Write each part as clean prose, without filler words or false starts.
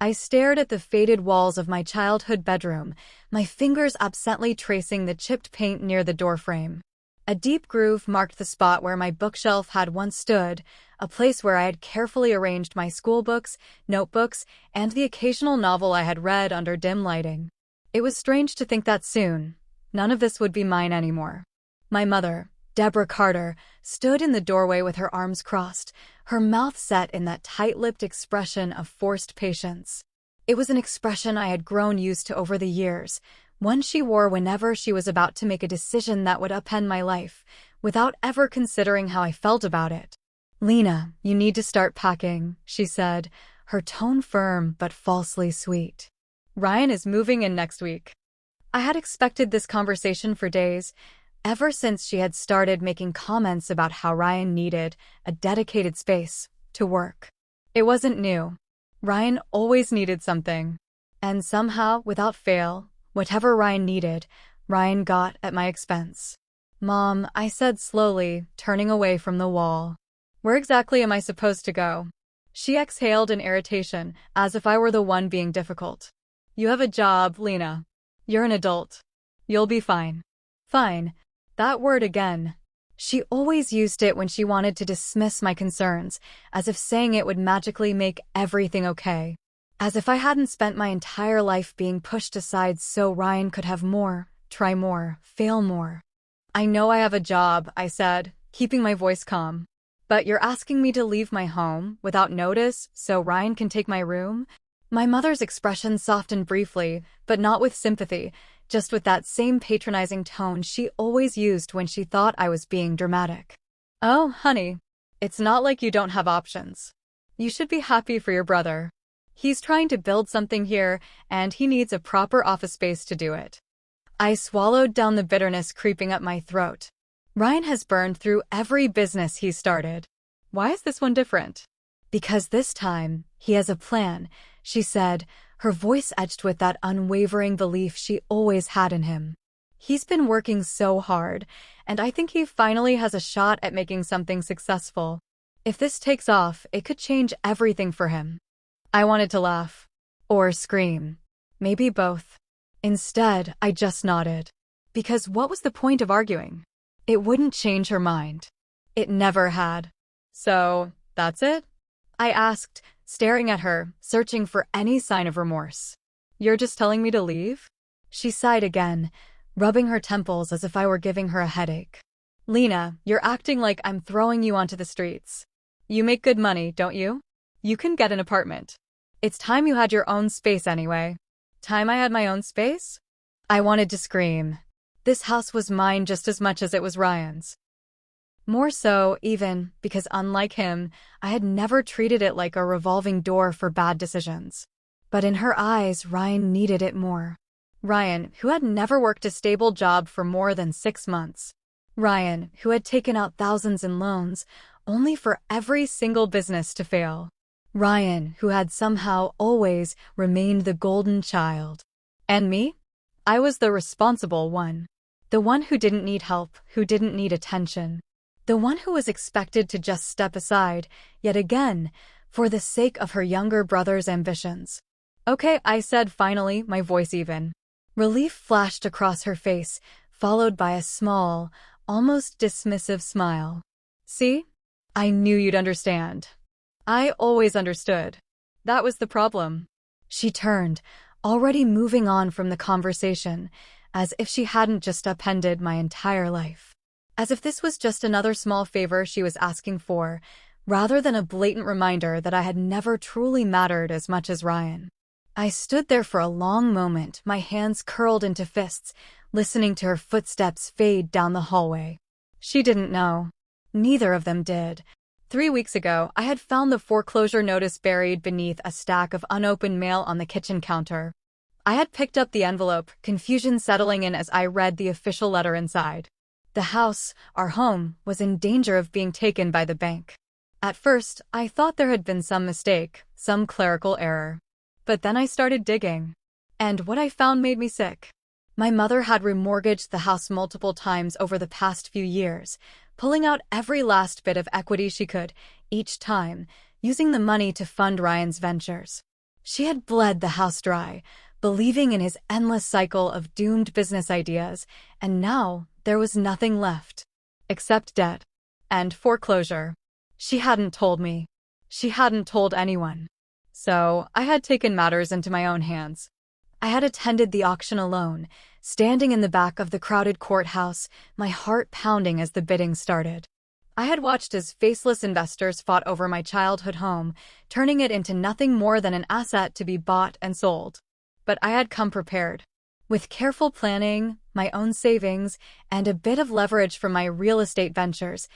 I stared at the faded walls of my childhood bedroom, my fingers absently tracing the chipped paint near the doorframe. A deep groove marked the spot where my bookshelf had once stood, a place where I had carefully arranged my schoolbooks, notebooks, and the occasional novel I had read under dim lighting. It was strange to think that soon, none of this would be mine anymore. My mother, Deborah Carter, stood in the doorway with her arms crossed, her mouth set in that tight-lipped expression of forced patience. It was an expression I had grown used to over the years, one she wore whenever she was about to make a decision that would upend my life, without ever considering how I felt about it. "Lena, you need to start packing," she said, her tone firm but falsely sweet. "Ryan is moving in next week." I had expected this conversation for days, ever since she had started making comments about how Ryan needed a dedicated space to work. It wasn't new. Ryan always needed something. And somehow, without fail, whatever Ryan needed, Ryan got at my expense. "Mom," I said slowly, turning away from the wall. "Where exactly am I supposed to go?" She exhaled in irritation, as if I were the one being difficult. "You have a job, Lena. You're an adult. You'll be fine." Fine. That word again. She always used it when she wanted to dismiss my concerns, as if saying it would magically make everything okay. As if I hadn't spent my entire life being pushed aside so Ryan could have more, try more, fail more. "I know I have a job," I said, keeping my voice calm. "But you're asking me to leave my home, without notice, so Ryan can take my room?" My mother's expression softened briefly, but not with sympathy, just with that same patronizing tone she always used when she thought I was being dramatic. "Oh, honey, it's not like you don't have options. You should be happy for your brother. He's trying to build something here, and he needs a proper office space to do it." I swallowed down the bitterness creeping up my throat. Ryan has burned through every business he started. Why is this one different? "Because this time, he has a plan," she said, her voice etched with that unwavering belief she always had in him. "He's been working so hard, and I think he finally has a shot at making something successful. If this takes off, it could change everything for him." I wanted to laugh. Or scream. Maybe both. Instead, I just nodded. Because what was the point of arguing? It wouldn't change her mind. It never had. "So, that's it?" I asked, staring at her, searching for any sign of remorse. "You're just telling me to leave?" She sighed again, rubbing her temples as if I were giving her a headache. "Lena, you're acting like I'm throwing you onto the streets. You make good money, don't you? You can get an apartment. It's time you had your own space anyway." Time I had my own space? I wanted to scream. This house was mine just as much as it was Ryan's. More so, even, because unlike him, I had never treated it like a revolving door for bad decisions. But in her eyes, Ryan needed it more. Ryan, who had never worked a stable job for more than 6 months. Ryan, who had taken out thousands in loans, only for every single business to fail. Ryan, who had somehow always remained the golden child. And me? I was the responsible one. The one who didn't need help, who didn't need attention. The one who was expected to just step aside, yet again, for the sake of her younger brother's ambitions. "Okay," I said finally, my voice even. Relief flashed across her face, followed by a small, almost dismissive smile. "See? I knew you'd understand. I always understood. That was the problem." She turned, already moving on from the conversation, as if she hadn't just upended my entire life. As if this was just another small favor she was asking for, rather than a blatant reminder that I had never truly mattered as much as Ryan. I stood there for a long moment, my hands curled into fists, listening to her footsteps fade down the hallway. She didn't know. Neither of them did. 3 weeks ago, I had found the foreclosure notice buried beneath a stack of unopened mail on the kitchen counter. I had picked up the envelope, confusion settling in as I read the official letter inside. The house, our home, was in danger of being taken by the bank. At first, I thought there had been some mistake, some clerical error. But then I started digging. And what I found made me sick. My mother had remortgaged the house multiple times over the past few years, pulling out every last bit of equity she could, each time, using the money to fund Ryan's ventures. She had bled the house dry, believing in his endless cycle of doomed business ideas, and now there was nothing left. Except debt. And foreclosure. She hadn't told me. She hadn't told anyone. So I had taken matters into my own hands. I had attended the auction alone, standing in the back of the crowded courthouse, my heart pounding as the bidding started. I had watched as faceless investors fought over my childhood home, turning it into nothing more than an asset to be bought and sold. But I had come prepared. With careful planning, my own savings, and a bit of leverage from my real estate ventures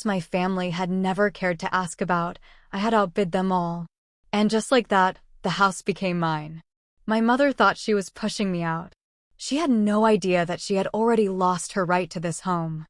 my family had never cared to ask about, I had outbid them all. And just like that, the house became mine. My mother thought she was pushing me out. She had no idea that she had already lost her right to this home.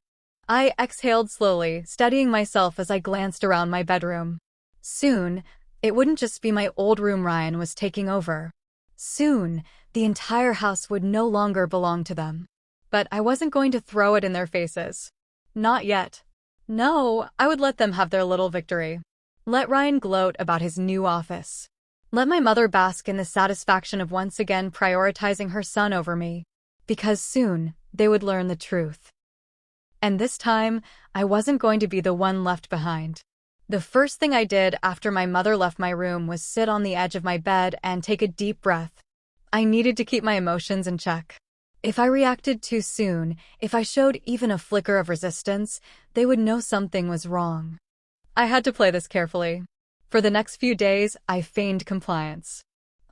I exhaled slowly, steadying myself as I glanced around my bedroom. Soon, it wouldn't just be my old room Ryan was taking over. Soon, the entire house would no longer belong to them. But I wasn't going to throw it in their faces. Not yet. No, I would let them have their little victory. Let Ryan gloat about his new office. Let my mother bask in the satisfaction of once again prioritizing her son over me. Because soon, they would learn the truth. And this time, I wasn't going to be the one left behind. The first thing I did after my mother left my room was sit on the edge of my bed and take a deep breath. I needed to keep my emotions in check. If I reacted too soon, if I showed even a flicker of resistance, they would know something was wrong. I had to play this carefully. For the next few days, I feigned compliance.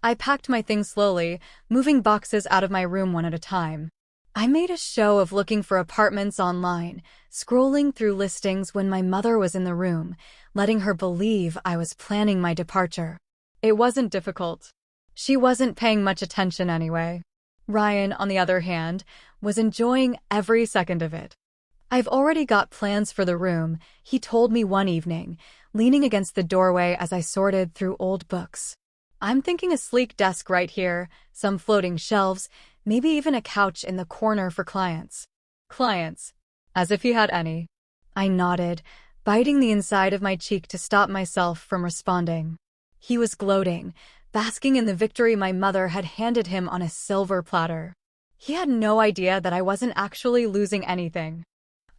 I packed my things slowly, moving boxes out of my room one at a time. I made a show of looking for apartments online, scrolling through listings when my mother was in the room, letting her believe I was planning my departure. It wasn't difficult. She wasn't paying much attention anyway. Ryan, on the other hand, was enjoying every second of it. "I've already got plans for the room," he told me one evening, leaning against the doorway as I sorted through old books. "I'm thinking a sleek desk right here, some floating shelves, maybe even a couch in the corner for clients." Clients. As if he had any. I nodded, biting the inside of my cheek to stop myself from responding. He was gloating, basking in the victory my mother had handed him on a silver platter. He had no idea that I wasn't actually losing anything.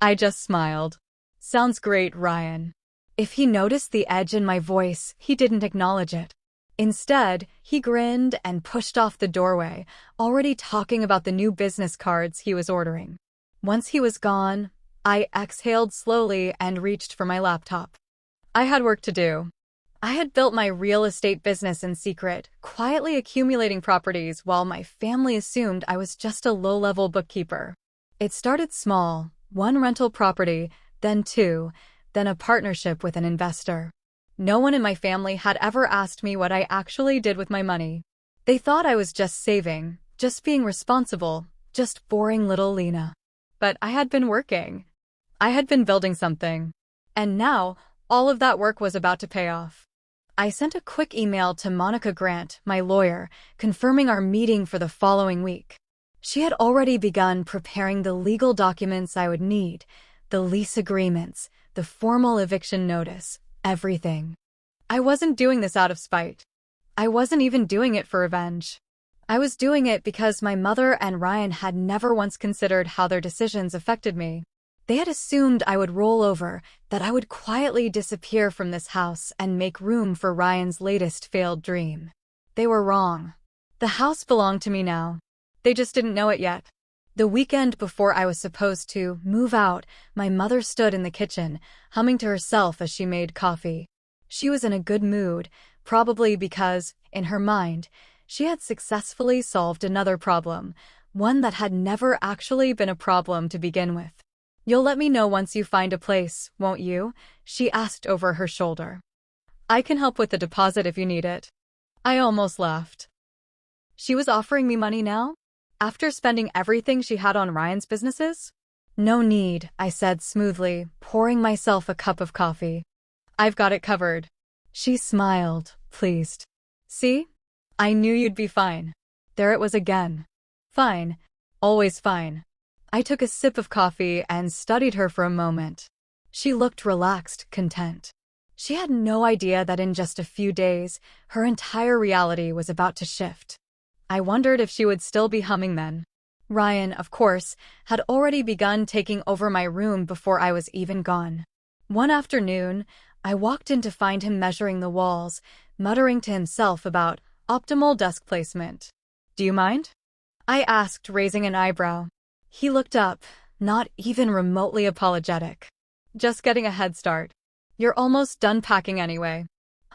I just smiled. "Sounds great, Ryan." If he noticed the edge in my voice, he didn't acknowledge it. Instead, he grinned and pushed off the doorway, already talking about the new business cards he was ordering. Once he was gone, I exhaled slowly and reached for my laptop. I had work to do. I had built my real estate business in secret, quietly accumulating properties while my family assumed I was just a low-level bookkeeper. It started small, one rental property, then two, then a partnership with an investor. No one in my family had ever asked me what I actually did with my money. They thought I was just saving, just being responsible, just boring little Lena. But I had been working. I had been building something. And now, all of that work was about to pay off. I sent a quick email to Monica Grant, my lawyer, confirming our meeting for the following week. She had already begun preparing the legal documents I would need, the lease agreements, the formal eviction notice, everything. I wasn't doing this out of spite. I wasn't even doing it for revenge. I was doing it because my mother and Ryan had never once considered how their decisions affected me. They had assumed I would roll over, that I would quietly disappear from this house and make room for Ryan's latest failed dream. They were wrong. The house belonged to me now. They just didn't know it yet. The weekend before I was supposed to move out, my mother stood in the kitchen, humming to herself as she made coffee. She was in a good mood, probably because, in her mind, she had successfully solved another problem, one that had never actually been a problem to begin with. "You'll let me know once you find a place, won't you?" she asked over her shoulder. "I can help with the deposit if you need it." I almost laughed. She was offering me money now? After spending everything she had on Ryan's businesses? "No need," I said smoothly, pouring myself a cup of coffee. "I've got it covered." She smiled, pleased. "See? I knew you'd be fine." There it was again. Fine. Always fine. I took a sip of coffee and studied her for a moment. She looked relaxed, content. She had no idea that in just a few days, her entire reality was about to shift. I wondered if she would still be humming then. Ryan, of course, had already begun taking over my room before I was even gone. One afternoon, I walked in to find him measuring the walls, muttering to himself about optimal desk placement. "Do you mind?" I asked, raising an eyebrow. He looked up, not even remotely apologetic. "Just getting a head start. You're almost done packing anyway."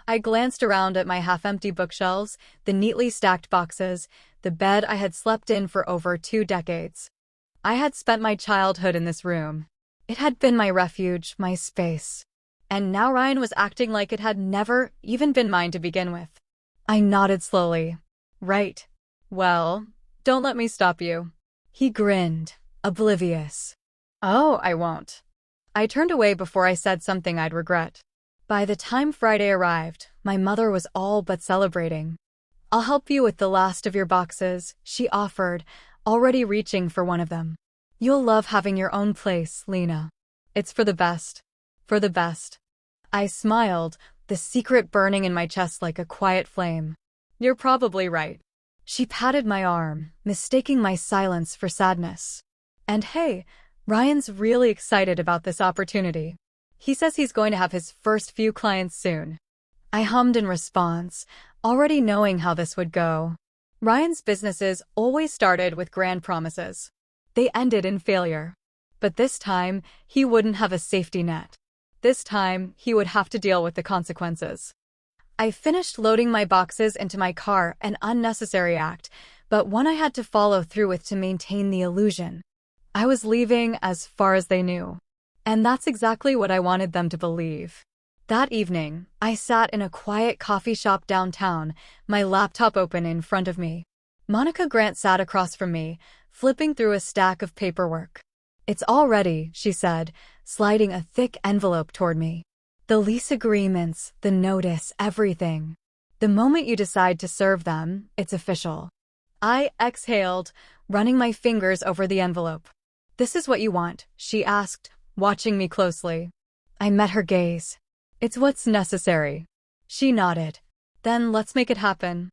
I glanced around at my half-empty bookshelves, the neatly stacked boxes, the bed I had slept in for over 2 decades. I had spent my childhood in this room. It had been my refuge, my space. And now Ryan was acting like it had never even been mine to begin with. I nodded slowly. "Right. Well, don't let me stop you." He grinned, oblivious. "Oh, I won't." I turned away before I said something I'd regret. By the time Friday arrived, my mother was all but celebrating. "I'll help you with the last of your boxes," she offered, already reaching for one of them. "You'll love having your own place, Lena. It's for the best. For the best." I smiled, the secret burning in my chest like a quiet flame. "You're probably right." She patted my arm, mistaking my silence for sadness. "And hey, Ryan's really excited about this opportunity. He says he's going to have his first few clients soon." I hummed in response, already knowing how this would go. Ryan's businesses always started with grand promises. They ended in failure. But this time, he wouldn't have a safety net. This time, he would have to deal with the consequences. I finished loading my boxes into my car, an unnecessary act, but one I had to follow through with to maintain the illusion. I was leaving as far as they knew. And that's exactly what I wanted them to believe. That evening, I sat in a quiet coffee shop downtown, my laptop open in front of me. Monica Grant sat across from me, flipping through a stack of paperwork. "It's all ready," she said, sliding a thick envelope toward me. "The lease agreements, the notice, everything. The moment you decide to serve them, it's official." I exhaled, running my fingers over the envelope. "This is what you want?" she asked, watching me closely. I met her gaze. "It's what's necessary." She nodded. "Then let's make it happen."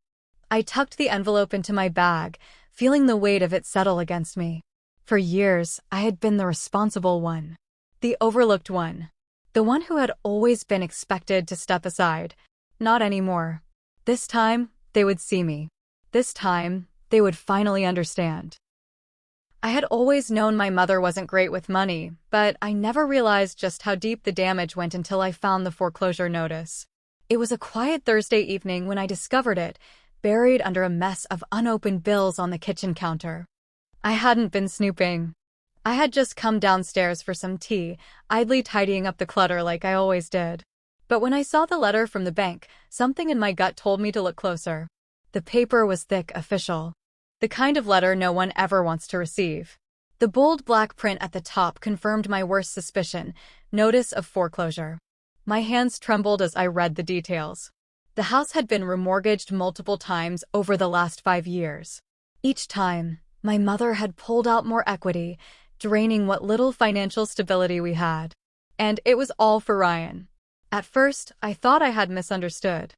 I tucked the envelope into my bag, feeling the weight of it settle against me. For years, I had been the responsible one. The overlooked one. The one who had always been expected to step aside. Not anymore. This time, they would see me. This time, they would finally understand. I had always known my mother wasn't great with money, but I never realized just how deep the damage went until I found the foreclosure notice. It was a quiet Thursday evening when I discovered it, buried under a mess of unopened bills on the kitchen counter. I hadn't been snooping. I had just come downstairs for some tea, idly tidying up the clutter like I always did. But when I saw the letter from the bank, something in my gut told me to look closer. The paper was thick, official. The kind of letter no one ever wants to receive. The bold black print at the top confirmed my worst suspicion: notice of foreclosure. My hands trembled as I read the details. The house had been remortgaged multiple times over the last 5 years. Each time, my mother had pulled out more equity, draining what little financial stability we had. And it was all for Ryan. At first, I thought I had misunderstood.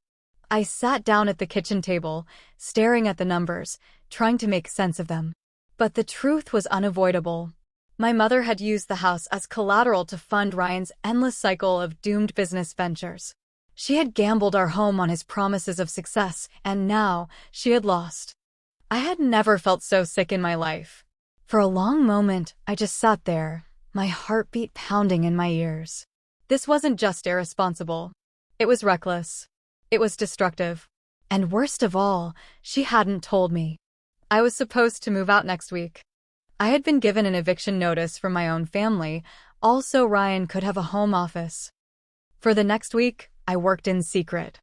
I sat down at the kitchen table, staring at the numbers, trying to make sense of them. But the truth was unavoidable. My mother had used the house as collateral to fund Ryan's endless cycle of doomed business ventures. She had gambled our home on his promises of success, and now she had lost. I had never felt so sick in my life. For a long moment, I just sat there, my heartbeat pounding in my ears. This wasn't just irresponsible. It was reckless. It was destructive. And worst of all, she hadn't told me. I was supposed to move out next week. I had been given an eviction notice from my own family, also Ryan could have a home office. For the next week, I worked in secret.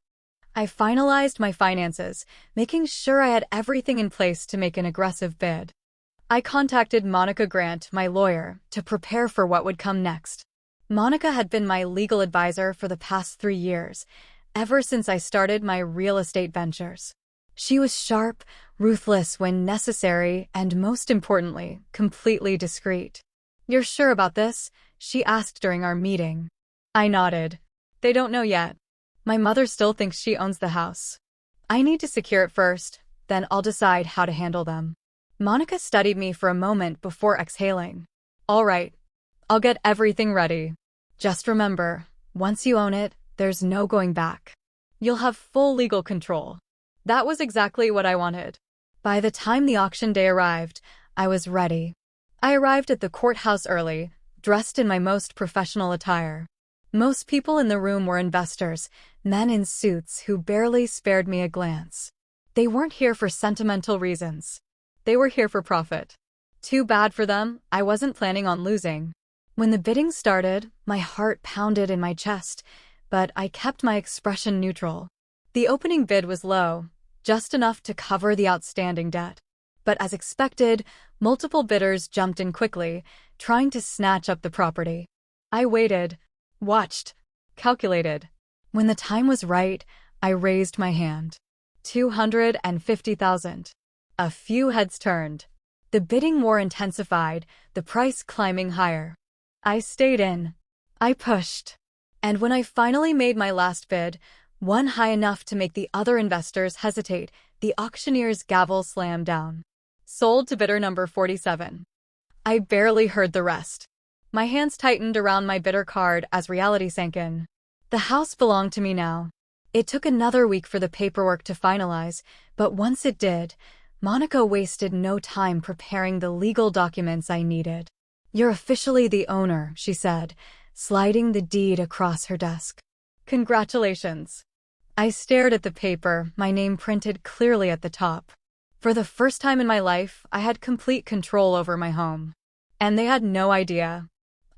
I finalized my finances, making sure I had everything in place to make an aggressive bid. I contacted Monica Grant, my lawyer, to prepare for what would come next. Monica had been my legal advisor for the past 3 years, ever since I started my real estate ventures. She was sharp, ruthless when necessary, and most importantly, completely discreet. "You're sure about this?" she asked during our meeting. I nodded. They don't know yet. My mother still thinks she owns the house. I need to secure it first, then I'll decide how to handle them. Monica studied me for a moment before exhaling. All right, I'll get everything ready. Just remember, once you own it, there's no going back. You'll have full legal control. That was exactly what I wanted. By the time the auction day arrived, I was ready. I arrived at the courthouse early, dressed in my most professional attire. Most people in the room were investors, men in suits who barely spared me a glance. They weren't here for sentimental reasons. They were here for profit. Too bad for them, I wasn't planning on losing. When the bidding started, my heart pounded in my chest, but I kept my expression neutral. The opening bid was low, just enough to cover the outstanding debt. But as expected, multiple bidders jumped in quickly, trying to snatch up the property. I waited, watched, calculated. When the time was right, I raised my hand. 250,000. A few heads turned. The bidding war intensified, the price climbing higher. I stayed in. I pushed. And when I finally made my last bid, one high enough to make the other investors hesitate, the auctioneer's gavel slammed down. Sold to bidder number 47. I barely heard the rest. My hands tightened around my bidder card as reality sank in. The house belonged to me now. It took another week for the paperwork to finalize, but once it did, Monica wasted no time preparing the legal documents I needed. You're officially the owner, she said, sliding the deed across her desk. Congratulations. I stared at the paper, my name printed clearly at the top. For the first time in my life, I had complete control over my home. And they had no idea.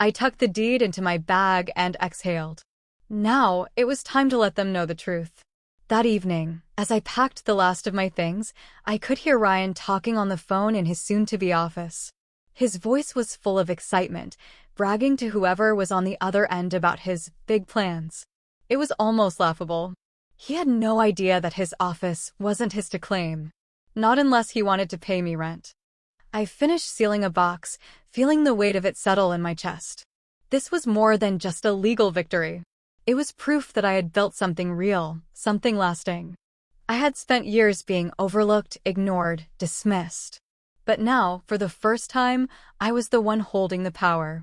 I tucked the deed into my bag and exhaled. Now, it was time to let them know the truth. That evening, as I packed the last of my things, I could hear Ryan talking on the phone in his soon-to-be office. His voice was full of excitement, bragging to whoever was on the other end about his big plans. It was almost laughable. He had no idea that his office wasn't his to claim. Not unless he wanted to pay me rent. I finished sealing a box, feeling the weight of it settle in my chest. This was more than just a legal victory. It was proof that I had built something real, something lasting. I had spent years being overlooked, ignored, dismissed. But now, for the first time, I was the one holding the power.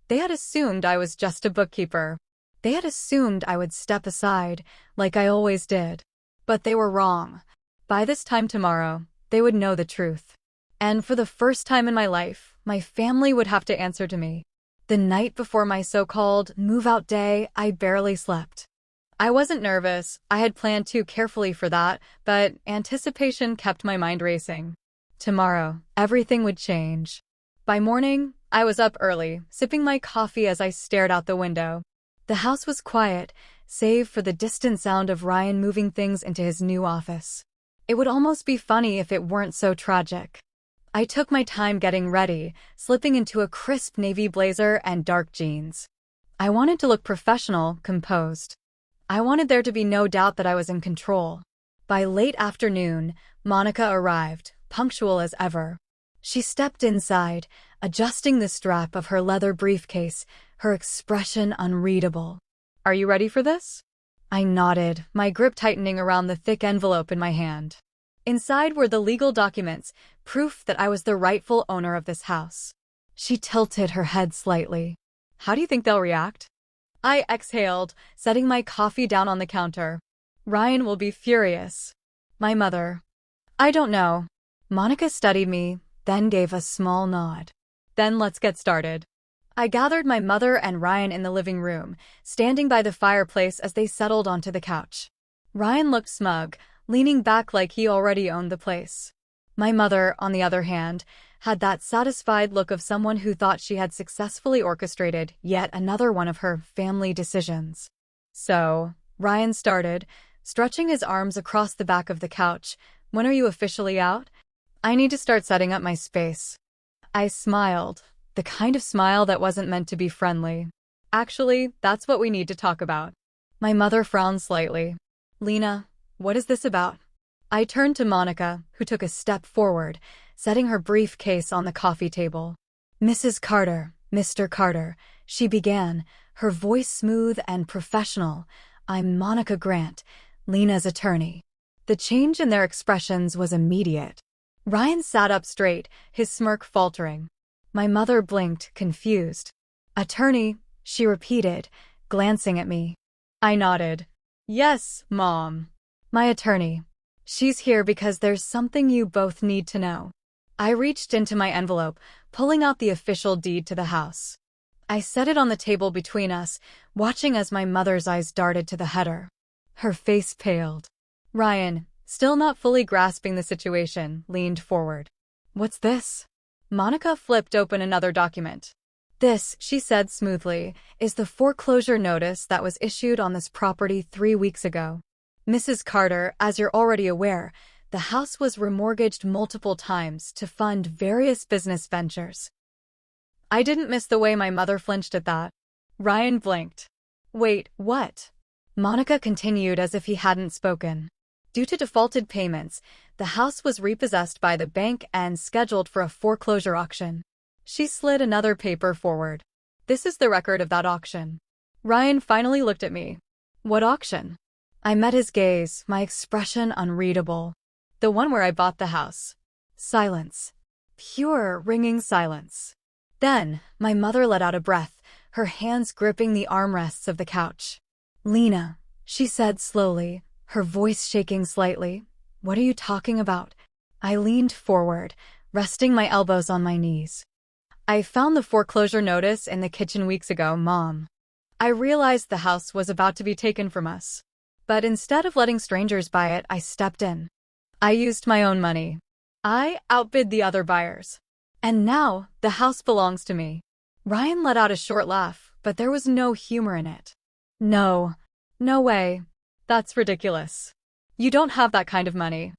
They had assumed I was just a bookkeeper. They had assumed I would step aside, like I always did. But they were wrong. By this time tomorrow, they would know the truth. And for the first time in my life, my family would have to answer to me. The night before my so-called move-out day, I barely slept. I wasn't nervous, I had planned too carefully for that, but anticipation kept my mind racing. Tomorrow, everything would change. By morning, I was up early, sipping my coffee as I stared out the window. The house was quiet, save for the distant sound of Ryan moving things into his new office. It would almost be funny if it weren't so tragic. I took my time getting ready, slipping into a crisp navy blazer and dark jeans. I wanted to look professional, composed. I wanted there to be no doubt that I was in control. By late afternoon, Monica arrived, punctual as ever. She stepped inside, adjusting the strap of her leather briefcase, her expression unreadable. "Are you ready for this?" I nodded, my grip tightening around the thick envelope in my hand. Inside were the legal documents, proof that I was the rightful owner of this house. She tilted her head slightly. "How do you think they'll react?" I exhaled, setting my coffee down on the counter. "Ryan will be furious. My mother. I don't know." Monica studied me, then gave a small nod. "Then let's get started." I gathered my mother and Ryan in the living room, standing by the fireplace as they settled onto the couch. Ryan looked smug, leaning back like he already owned the place. My mother, on the other hand, had that satisfied look of someone who thought she had successfully orchestrated yet another one of her family decisions. "So," Ryan started, stretching his arms across the back of the couch, "when are you officially out? I need to start setting up my space." I smiled, the kind of smile that wasn't meant to be friendly. "Actually, that's what we need to talk about." My mother frowned slightly. "Lena, what is this about?" I turned to Monica, who took a step forward, setting her briefcase on the coffee table. "Mrs. Carter, Mr. Carter," She began, her voice smooth and professional. "I'm Monica Grant, Lena's attorney." The change in their expressions was immediate. Ryan sat up straight, his smirk faltering. My mother blinked, confused. "Attorney," she repeated, glancing at me. I nodded. "Yes, Mom. My attorney. She's here because there's something you both need to know." I reached into my envelope, pulling out the official deed to the house. I set it on the table between us, watching as my mother's eyes darted to the header. Her face paled. Ryan, still not fully grasping the situation, leaned forward. "What's this?" Monica flipped open another document. "This," she said smoothly, "is the foreclosure notice that was issued on this property 3 weeks ago. Mrs. Carter, as you're already aware, the house was remortgaged multiple times to fund various business ventures." I didn't miss the way my mother flinched at that. Ryan blinked. "Wait, what?" Monica continued as if he hadn't spoken. "Due to defaulted payments, the house was repossessed by the bank and scheduled for a foreclosure auction." She slid another paper forward. "This is the record of that auction." Ryan finally looked at me. "What auction?" I met his gaze, my expression unreadable. "The one where I bought the house." Silence. Pure, ringing silence. Then, my mother let out a breath, her hands gripping the armrests of the couch. "Lena," she said slowly, her voice shaking slightly. "What are you talking about?" I leaned forward, resting my elbows on my knees. "I found the foreclosure notice in the kitchen weeks ago, Mom. I realized the house was about to be taken from us. But instead of letting strangers buy it, I stepped in. I used my own money. I outbid the other buyers. And now, the house belongs to me." Ryan let out a short laugh, but there was no humor in it. "No. No way. That's ridiculous. You don't have that kind of money."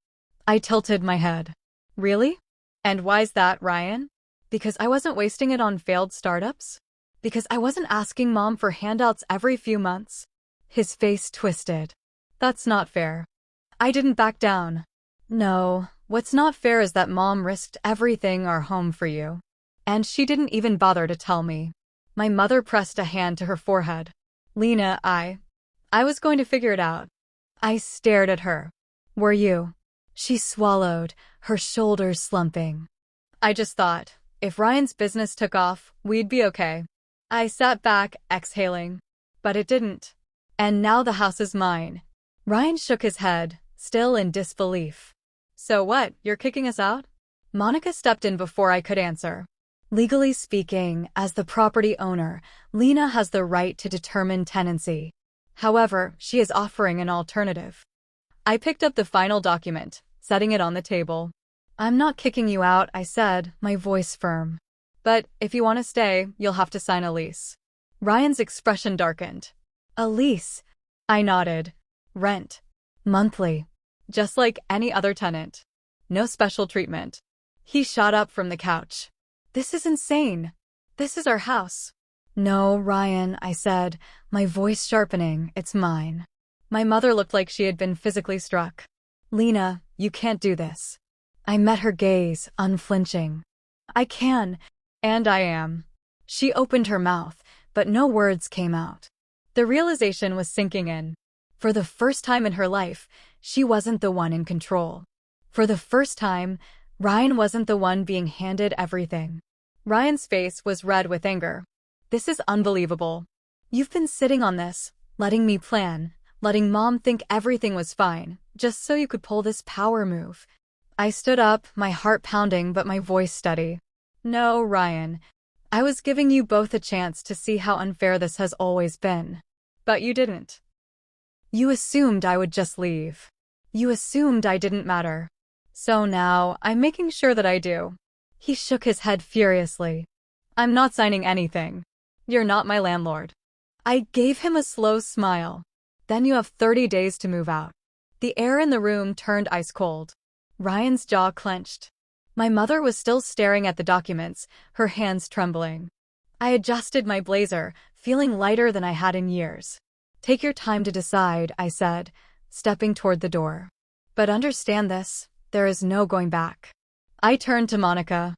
I tilted my head. "Really? And why's that, Ryan? Because I wasn't wasting it on failed startups? Because I wasn't asking Mom for handouts every few months?" His face twisted. "That's not fair." I didn't back down. "No, what's not fair is that Mom risked everything our home for you. And she didn't even bother to tell me." My mother pressed a hand to her forehead. "Lena, I was going to figure it out." I stared at her. "Were you?" She swallowed, her shoulders slumping. "I just thought, if Ryan's business took off, we'd be okay." I sat back, exhaling. But it didn't. And now the house is mine. Ryan shook his head, still in disbelief. "So what, you're kicking us out?" Monica stepped in before I could answer. "Legally speaking, as the property owner, Lena has the right to determine tenancy. However, she is offering an alternative." I picked up the final document, setting it on the table. "I'm not kicking you out," I said, my voice firm. "But if you want to stay, you'll have to sign a lease." Ryan's expression darkened. "A lease?" I nodded. "Rent. Monthly. Just like any other tenant. No special treatment." He shot up from the couch. "This is insane. This is our house." "No, Ryan," I said, my voice sharpening, "it's mine." My mother looked like she had been physically struck. "Lena, you can't do this." I met her gaze, unflinching. "I can, and I am." She opened her mouth, but no words came out. The realization was sinking in. For the first time in her life, she wasn't the one in control. For the first time, Ryan wasn't the one being handed everything. Ryan's face was red with anger. "This is unbelievable. You've been sitting on this, letting me plan, letting Mom think everything was fine, just so you could pull this power move." I stood up, my heart pounding but my voice steady. "No, Ryan. I was giving you both a chance to see how unfair this has always been. But you didn't. You assumed I would just leave. You assumed I didn't matter. So now, I'm making sure that I do." He shook his head furiously. "I'm not signing anything. You're not my landlord." I gave him a slow smile. "Then you have 30 days to move out." The air in the room turned ice cold. Ryan's jaw clenched. My mother was still staring at the documents, her hands trembling. I adjusted my blazer, feeling lighter than I had in years. "Take your time to decide," I said, stepping toward the door. "But understand this, there is no going back." I turned to Monica.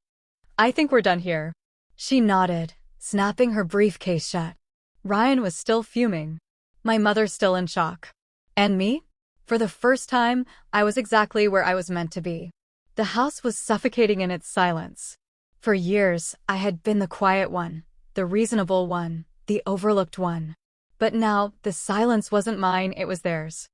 "I think we're done here." She nodded, snapping her briefcase shut. Ryan was still fuming. My mother still in shock. And me? For the first time, I was exactly where I was meant to be. The house was suffocating in its silence. For years, I had been the quiet one, the reasonable one, the overlooked one. But now, the silence wasn't mine, it was theirs.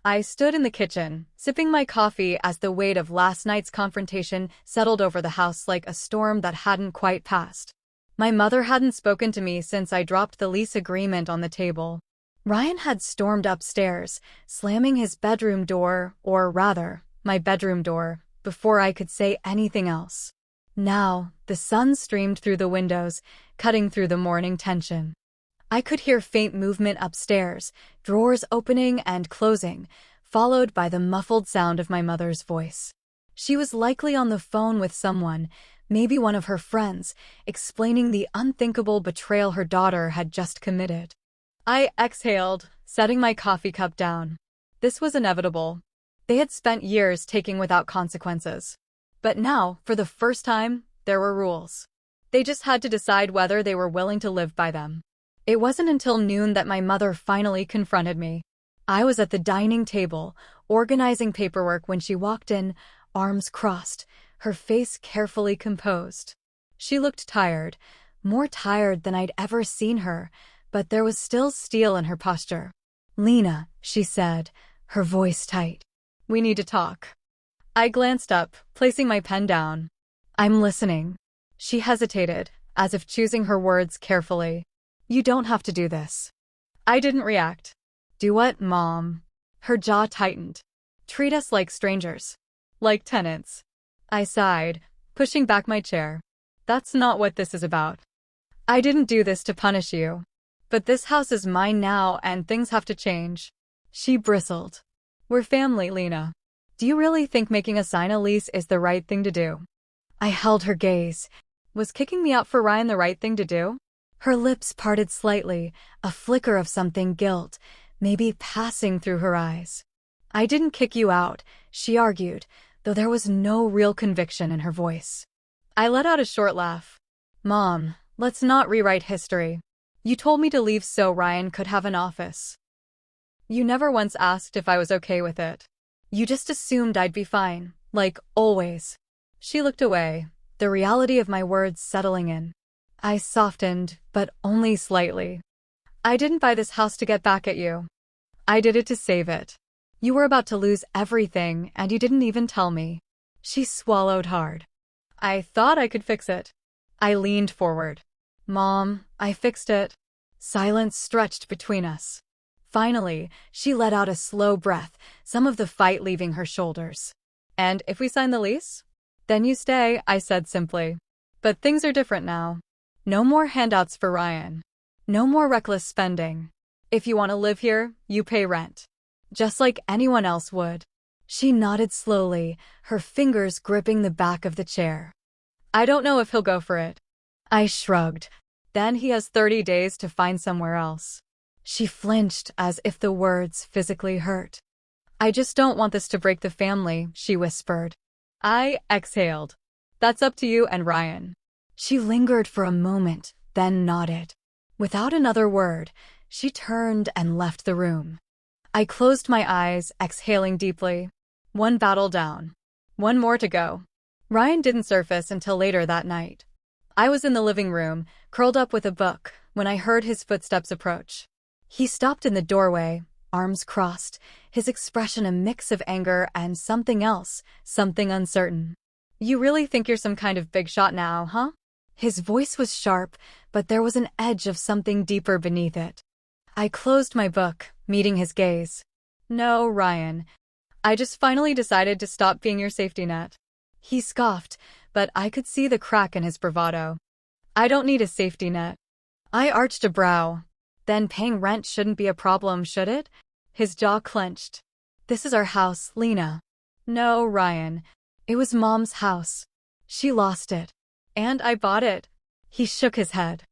I stood in the kitchen, sipping my coffee as the weight of last night's confrontation settled over the house like a storm that hadn't quite passed. My mother hadn't spoken to me since I dropped the lease agreement on the table. Ryan had stormed upstairs, slamming his bedroom door, or rather, my bedroom door, before I could say anything else. Now, the sun streamed through the windows, cutting through the morning tension. I could hear faint movement upstairs, drawers opening and closing, followed by the muffled sound of my mother's voice. She was likely on the phone with someone, maybe one of her friends, explaining the unthinkable betrayal her daughter had just committed. I exhaled, setting my coffee cup down. This was inevitable. They had spent years taking without consequences. But now, for the first time, there were rules. They just had to decide whether they were willing to live by them. It wasn't until noon that my mother finally confronted me. I was at the dining table, organizing paperwork when she walked in, arms crossed, her face carefully composed. She looked tired, more tired than I'd ever seen her, but there was still steel in her posture. "Lena," she said, her voice tight. "We need to talk." I glanced up, placing my pen down. "I'm listening." She hesitated, as if choosing her words carefully. "You don't have to do this." I didn't react. "Do what, Mom?" Her jaw tightened. "Treat us like strangers. Like tenants." I sighed, pushing back my chair. "That's not what this is about. I didn't do this to punish you. But this house is mine now and things have to change." She bristled. "We're family, Lena. Do you really think making us sign a lease is the right thing to do?" I held her gaze. Was kicking me out for Ryan the right thing to do? Her lips parted slightly, a flicker of something guilt, maybe passing through her eyes. "I didn't kick you out," she argued, though there was no real conviction in her voice. I let out a short laugh. "Mom, let's not rewrite history. You told me to leave so Ryan could have an office. You never once asked if I was okay with it. You just assumed I'd be fine, like always." She looked away, the reality of my words settling in. I softened, but only slightly. "I didn't buy this house to get back at you. I did it to save it. You were about to lose everything, and you didn't even tell me." She swallowed hard. "I thought I could fix it." I leaned forward. "Mom, I fixed it." Silence stretched between us. Finally, she let out a slow breath, some of the fight leaving her shoulders. "And if we sign the lease? Then you stay," I said simply. "But things are different now. No more handouts for Ryan. No more reckless spending. If you want to live here, you pay rent. Just like anyone else would." She nodded slowly, her fingers gripping the back of the chair. "I don't know if he'll go for it." I shrugged. "Then he has 30 days to find somewhere else." She flinched as if the words physically hurt. "I just don't want this to break the family," she whispered. I exhaled. "That's up to you and Ryan." She lingered for a moment, then nodded. Without another word, she turned and left the room. I closed my eyes, exhaling deeply. One battle down. One more to go. Ryan didn't surface until later that night. I was in the living room, curled up with a book, when I heard his footsteps approach. He stopped in the doorway, arms crossed, his expression a mix of anger and something else, something uncertain. "You really think you're some kind of big shot now, huh?" His voice was sharp, but there was an edge of something deeper beneath it. I closed my book, meeting his gaze. "No, Ryan. I just finally decided to stop being your safety net." He scoffed, but I could see the crack in his bravado. "I don't need a safety net." I arched a brow. "Then paying rent shouldn't be a problem, should it?" His jaw clenched. "This is our house, Lena." "No, Ryan. It was Mom's house. She lost it. And I bought it." He shook his head.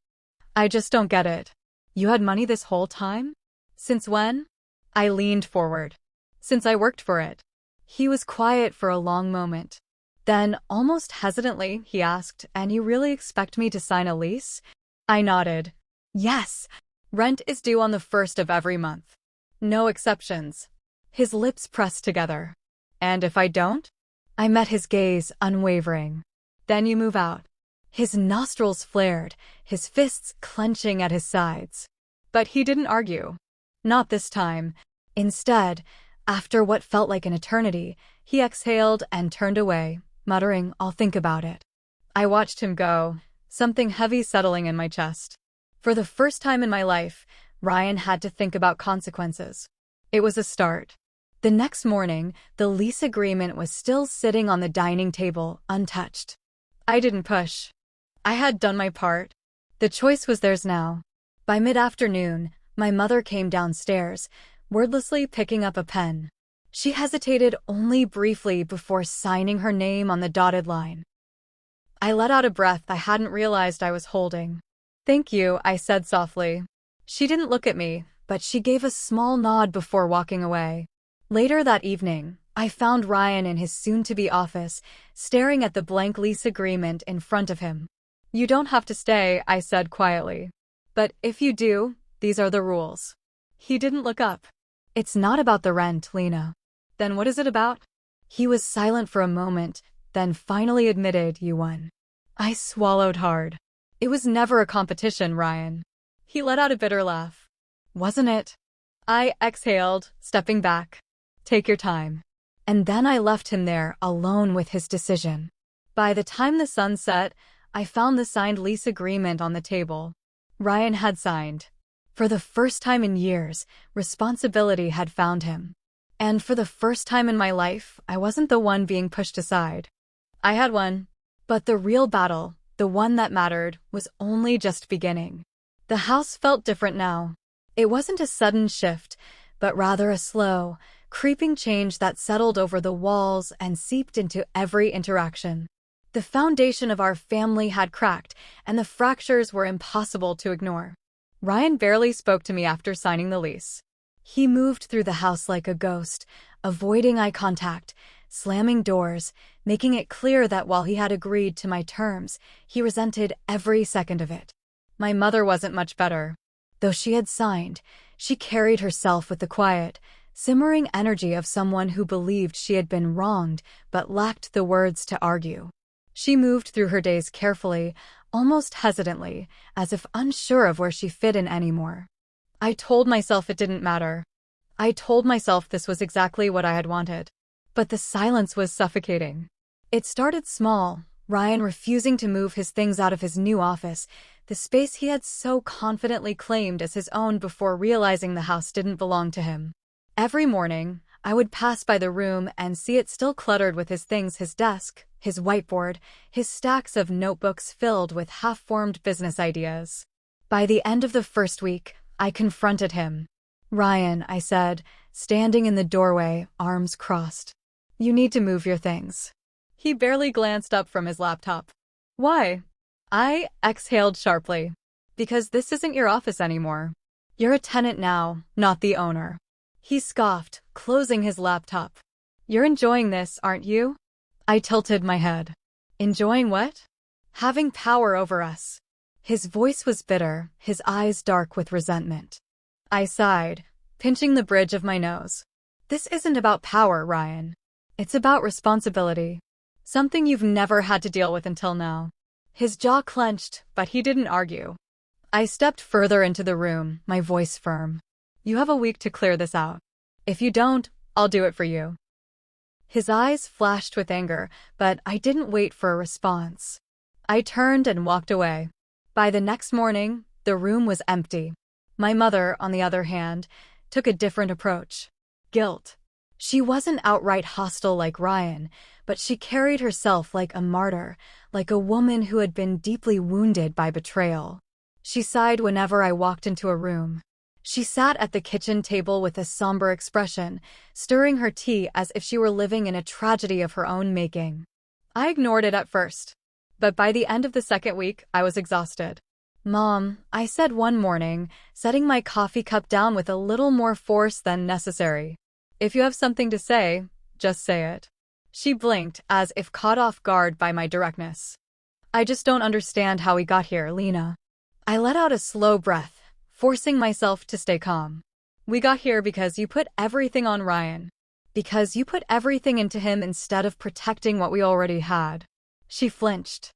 "I just don't get it. You had money this whole time? Since when?" I leaned forward. "Since I worked for it." He was quiet for a long moment. Then, almost hesitantly, he asked, "And you really expect me to sign a lease? I nodded. Yes. Rent is due on the 1st of every month. No exceptions. His lips pressed together. And if I don't? I met his gaze, unwavering. Then you move out. His nostrils flared, his fists clenching at his sides. But he didn't argue. Not this time. Instead, after what felt like an eternity, he exhaled and turned away, muttering, "I'll think about it." I watched him go, something heavy settling in my chest. For the first time in my life, Ryan had to think about consequences. It was a start. The next morning, the lease agreement was still sitting on the dining table, untouched. I didn't push. I had done my part. The choice was theirs now. By mid-afternoon, my mother came downstairs, wordlessly picking up a pen. She hesitated only briefly before signing her name on the dotted line. I let out a breath I hadn't realized I was holding. "Thank you," I said softly. She didn't look at me, but she gave a small nod before walking away. Later that evening, I found Ryan in his soon-to-be office, staring at the blank lease agreement in front of him. "You don't have to stay," I said quietly. "But if you do, these are the rules." He didn't look up. "It's not about the rent, Lena." "Then what is it about?" He was silent for a moment, then finally admitted, "You won." I swallowed hard. It was never a competition, Ryan. He let out a bitter laugh. "Wasn't it?" I exhaled, stepping back. "Take your time." And then I left him there, alone with his decision. By the time the sun set, I found the signed lease agreement on the table. Ryan had signed. For the first time in years, responsibility had found him. And for the first time in my life, I wasn't the one being pushed aside. I had won. But the real battle, the one that mattered, was only just beginning. The house felt different now. It wasn't a sudden shift, but rather a slow, creeping change that settled over the walls and seeped into every interaction. The foundation of our family had cracked, and the fractures were impossible to ignore. Ryan barely spoke to me after signing the lease. He moved through the house like a ghost, avoiding eye contact, slamming doors, making it clear that while he had agreed to my terms, he resented every second of it. My mother wasn't much better. Though she had signed, she carried herself with the quiet, simmering energy of someone who believed she had been wronged but lacked the words to argue. She moved through her days carefully, almost hesitantly, as if unsure of where she fit in anymore. I told myself it didn't matter. I told myself this was exactly what I had wanted. But the silence was suffocating. It started small, Ryan refusing to move his things out of his new office, the space he had so confidently claimed as his own before realizing the house didn't belong to him. Every morning, I would pass by the room and see it still cluttered with his things, his desk, his whiteboard, his stacks of notebooks filled with half-formed business ideas. By the end of the first week, I confronted him. "Ryan," I said, standing in the doorway, arms crossed. "You need to move your things." He barely glanced up from his laptop. "Why?" I exhaled sharply. "Because this isn't your office anymore. You're a tenant now, not the owner." He scoffed, closing his laptop. "You're enjoying this, aren't you?" I tilted my head. "Enjoying what?" "Having power over us." His voice was bitter, his eyes dark with resentment. I sighed, pinching the bridge of my nose. "This isn't about power, Ryan. It's about responsibility. Something you've never had to deal with until now." His jaw clenched, but he didn't argue. I stepped further into the room, my voice firm. "You have a week to clear this out. If you don't, I'll do it for you." His eyes flashed with anger, but I didn't wait for a response. I turned and walked away. By the next morning, the room was empty. My mother, on the other hand, took a different approach. Guilt. She wasn't outright hostile like Ryan, but she carried herself like a martyr, like a woman who had been deeply wounded by betrayal. She sighed whenever I walked into a room. She sat at the kitchen table with a somber expression, stirring her tea as if she were living in a tragedy of her own making. I ignored it at first, but by the end of the second week, I was exhausted. "Mom," I said one morning, setting my coffee cup down with a little more force than necessary. "If you have something to say, just say it." She blinked, as if caught off guard by my directness. "I just don't understand how we got here, Lena." I let out a slow breath, forcing myself to stay calm. We got here because you put everything on Ryan. Because you put everything into him instead of protecting what we already had. She flinched.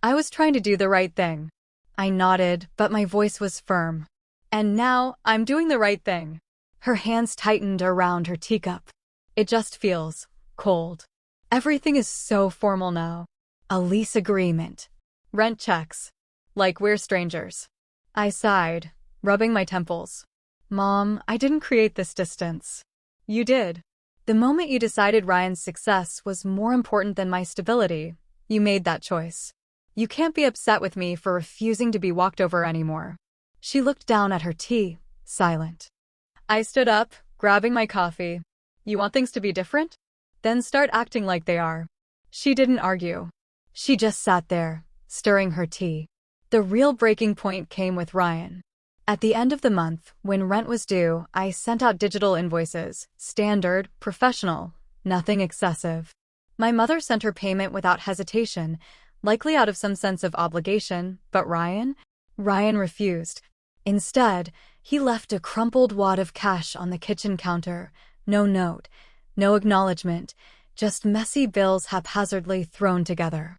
I was trying to do the right thing. I nodded, but my voice was firm. And now, I'm doing the right thing. Her hands tightened around her teacup. It just feels cold. Everything is so formal now. A lease agreement. Rent checks. Like we're strangers. I sighed, rubbing my temples. Mom, I didn't create this distance. You did. The moment you decided Ryan's success was more important than my stability, you made that choice. You can't be upset with me for refusing to be walked over anymore. She looked down at her tea, silent. I stood up, grabbing my coffee. You want things to be different? Then start acting like they are. She didn't argue. She just sat there, stirring her tea. The real breaking point came with Ryan. At the end of the month, when rent was due, I sent out digital invoices, standard, professional, nothing excessive. My mother sent her payment without hesitation, likely out of some sense of obligation, but Ryan refused. Instead, he left a crumpled wad of cash on the kitchen counter. No note, no acknowledgement, just messy bills haphazardly thrown together.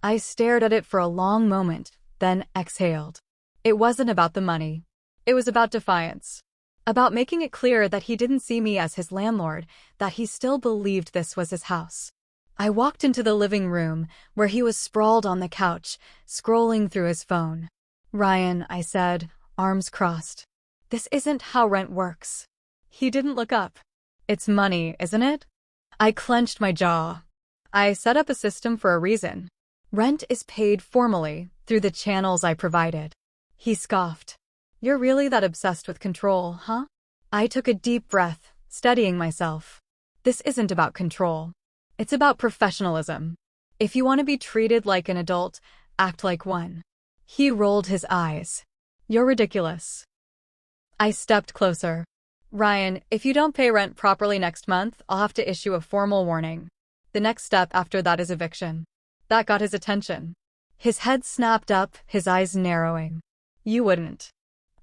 I stared at it for a long moment, then exhaled. It wasn't about the money. It was about defiance. About making it clear that he didn't see me as his landlord, that he still believed this was his house. I walked into the living room, where he was sprawled on the couch, scrolling through his phone. Ryan, I said, arms crossed. This isn't how rent works. He didn't look up. It's money, isn't it? I clenched my jaw. I set up a system for a reason. Rent is paid formally, through the channels I provided. He scoffed. You're really that obsessed with control, huh? I took a deep breath, steadying myself. This isn't about control. It's about professionalism. If you want to be treated like an adult, act like one. He rolled his eyes. You're ridiculous. I stepped closer. Ryan, if you don't pay rent properly next month, I'll have to issue a formal warning. The next step after that is eviction. That got his attention. His head snapped up, his eyes narrowing. You wouldn't.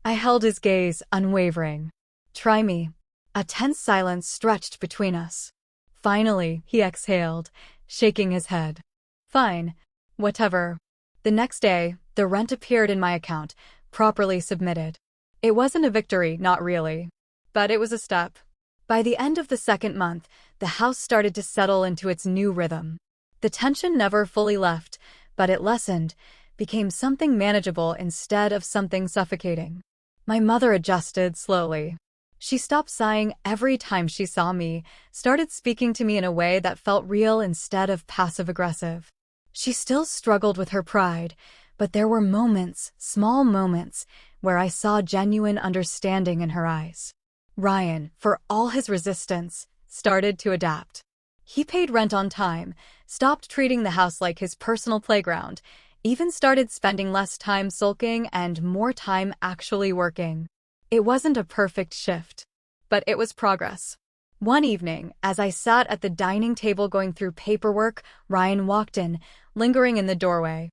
I held his gaze, unwavering. Try me. A tense silence stretched between us. Finally, he exhaled, shaking his head. Fine. Whatever. The next day, the rent appeared in my account, properly submitted. It wasn't a victory, not really. But it was a step. By the end of the second month, the house started to settle into its new rhythm. The tension never fully left, but it lessened, became something manageable instead of something suffocating. My mother adjusted slowly. She stopped sighing every time she saw me, started speaking to me in a way that felt real instead of passive-aggressive. She still struggled with her pride, but there were moments, small moments, where I saw genuine understanding in her eyes. Ryan, for all his resistance, started to adapt. He paid rent on time, stopped treating the house like his personal playground, even started spending less time sulking and more time actually working. It wasn't a perfect shift, but it was progress. One evening, as I sat at the dining table going through paperwork, Ryan walked in, lingering in the doorway.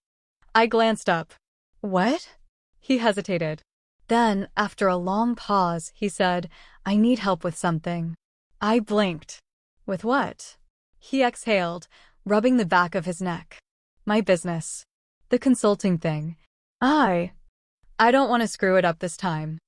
I glanced up. What? He hesitated. Then, after a long pause, he said, I need help with something. I blinked. With what? He exhaled, rubbing the back of his neck. My business. The consulting thing. I don't want to screw it up this time.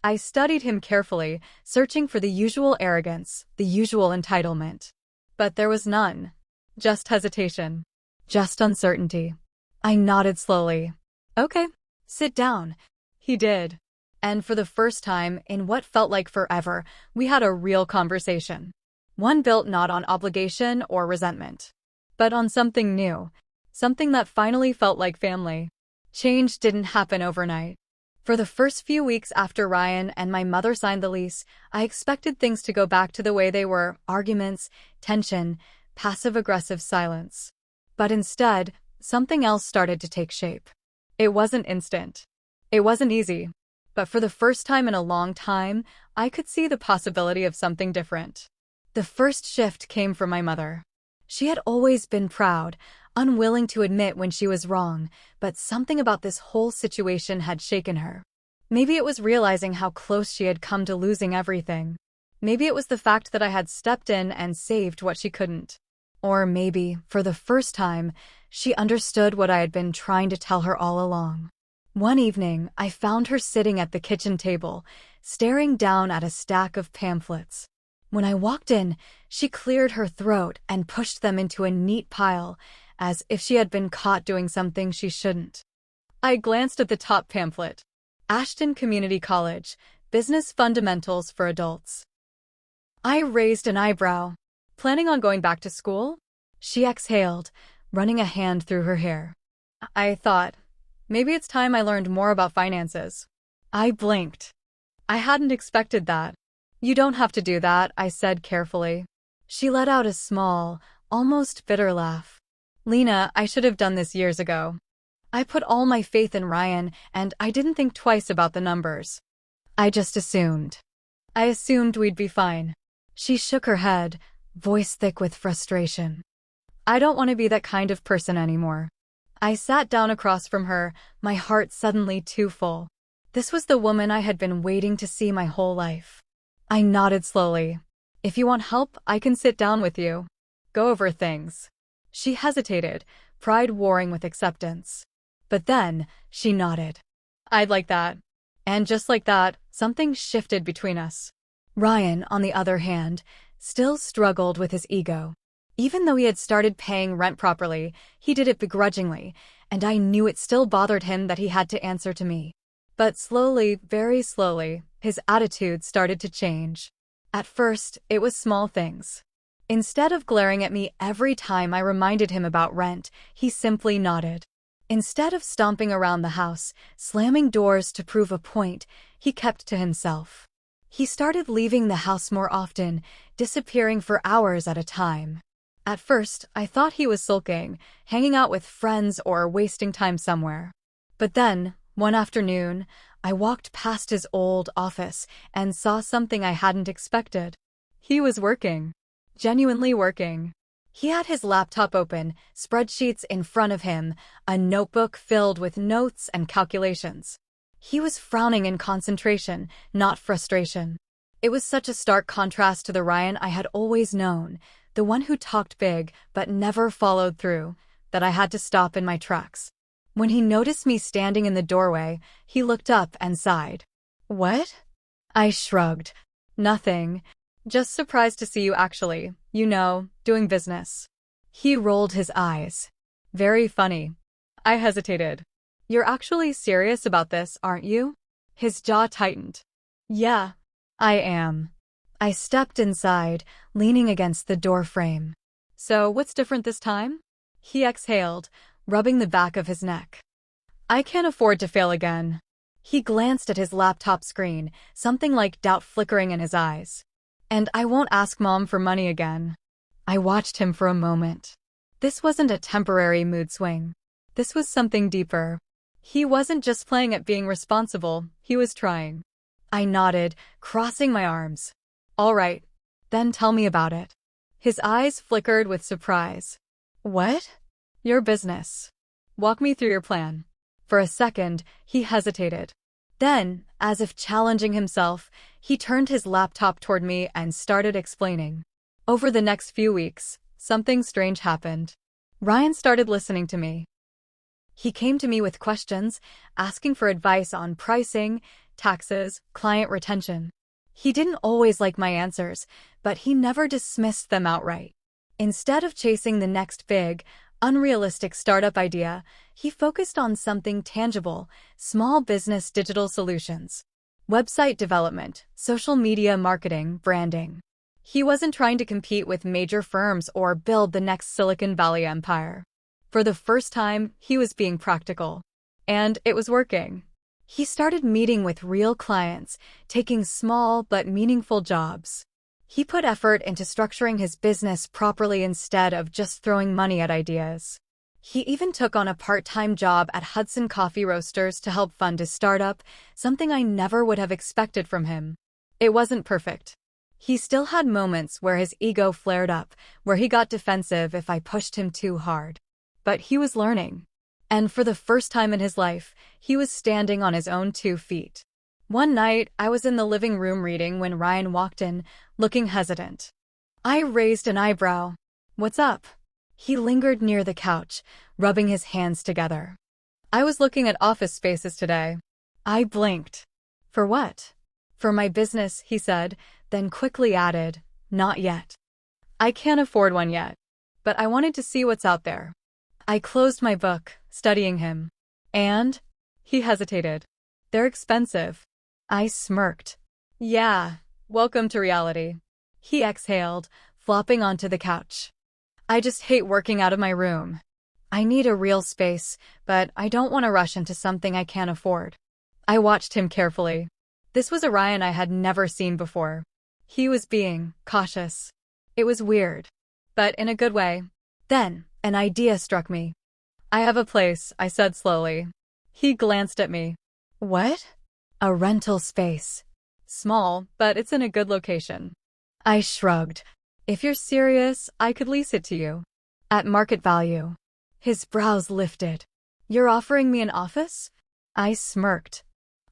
I studied him carefully, searching for the usual arrogance, the usual entitlement. But there was none. Just hesitation. Just uncertainty. I nodded slowly. Okay, sit down. He did. And for the first time, in what felt like forever, we had a real conversation. One built not on obligation or resentment, but on something new. Something that finally felt like family. Change didn't happen overnight. For the first few weeks after Ryan and my mother signed the lease, I expected things to go back to the way they were: arguments, tension, passive-aggressive silence. But instead, something else started to take shape. It wasn't instant. It wasn't easy. But for the first time in a long time, I could see the possibility of something different. The first shift came from my mother. She had always been proud, unwilling to admit when she was wrong, but something about this whole situation had shaken her. Maybe it was realizing how close she had come to losing everything. Maybe it was the fact that I had stepped in and saved what she couldn't. Or maybe, for the first time, she understood what I had been trying to tell her all along. One evening, I found her sitting at the kitchen table, staring down at a stack of pamphlets. When I walked in, she cleared her throat and pushed them into a neat pile, as if she had been caught doing something she shouldn't. I glanced at the top pamphlet. Ashton Community College, Business Fundamentals for Adults. I raised an eyebrow. Planning on going back to school? She exhaled, running a hand through her hair. I thought, maybe it's time I learned more about finances. I blinked. I hadn't expected that. You don't have to do that, I said carefully. She let out a small, almost bitter laugh. Lena, I should have done this years ago. I put all my faith in Ryan, and I didn't think twice about the numbers. I just assumed. I assumed we'd be fine. She shook her head, voice thick with frustration. I don't want to be that kind of person anymore. I sat down across from her, my heart suddenly too full. This was the woman I had been waiting to see my whole life. I nodded slowly. If you want help, I can sit down with you. Go over things. She hesitated, pride warring with acceptance. But then, she nodded. I'd like that. And just like that, something shifted between us. Ryan, on the other hand, still struggled with his ego. Even though he had started paying rent properly, he did it begrudgingly, and I knew it still bothered him that he had to answer to me. But slowly, very slowly, his attitude started to change. At first, it was small things. Instead of glaring at me every time I reminded him about rent, he simply nodded. Instead of stomping around the house, slamming doors to prove a point, he kept to himself. He started leaving the house more often, disappearing for hours at a time. At first, I thought he was sulking, hanging out with friends or wasting time somewhere. But then, one afternoon, I walked past his old office and saw something I hadn't expected. He was working. Genuinely working. He had his laptop open, spreadsheets in front of him, a notebook filled with notes and calculations. He was frowning in concentration, not frustration. It was such a stark contrast to the Ryan I had always known, the one who talked big but never followed through, that I had to stop in my tracks. When he noticed me standing in the doorway, he looked up and sighed. What? I shrugged. Nothing. Just surprised to see you actually, doing business. He rolled his eyes. Very funny. I hesitated. You're actually serious about this, aren't you? His jaw tightened. Yeah, I am. I stepped inside, leaning against the door frame. So what's different this time? He exhaled, rubbing the back of his neck. I can't afford to fail again. He glanced at his laptop screen, something like doubt flickering in his eyes. And I won't ask Mom for money again. I watched him for a moment. This wasn't a temporary mood swing. This was something deeper. He wasn't just playing at being responsible, he was trying. I nodded, crossing my arms. All right, then tell me about it. His eyes flickered with surprise. What? Your business. Walk me through your plan. For a second, he hesitated. Then, as if challenging himself, he turned his laptop toward me and started explaining. Over the next few weeks, something strange happened. Ryan started listening to me. He came to me with questions, asking for advice on pricing, taxes, client retention. He didn't always like my answers, but he never dismissed them outright. Instead of chasing the next big, unrealistic startup idea, he focused on something tangible, small business digital solutions. Website development, social media marketing, branding. He wasn't trying to compete with major firms or build the next Silicon Valley empire. For the first time, he was being practical. And it was working. He started meeting with real clients, taking small but meaningful jobs. He put effort into structuring his business properly instead of just throwing money at ideas. He even took on a part-time job at Hudson Coffee Roasters to help fund his startup, something I never would have expected from him. It wasn't perfect. He still had moments where his ego flared up, where he got defensive if I pushed him too hard. but he was learning. And for the first time in his life, he was standing on his own 2 feet. One night, I was in the living room reading when Ryan walked in, looking hesitant. I raised an eyebrow. "What's up?" He lingered near the couch, rubbing his hands together. "I was looking at office spaces today." I blinked. "For what?" "For my business," he said, then quickly added, "Not yet. I can't afford one yet. But I wanted to see what's out there." I closed my book, studying him. "And?" He hesitated. "They're expensive." I smirked. "Yeah, welcome to reality." He exhaled, flopping onto the couch. "I just hate working out of my room. I need a real space, but I don't want to rush into something I can't afford." I watched him carefully. This was a Ryan I had never seen before. He was being cautious. It was weird, but in a good way. Then, an idea struck me. "I have a place," I said slowly. He glanced at me. "What?" "A rental space. Small, but it's in a good location." I shrugged. "If you're serious, I could lease it to you. At market value." His brows lifted. "You're offering me an office?" I smirked.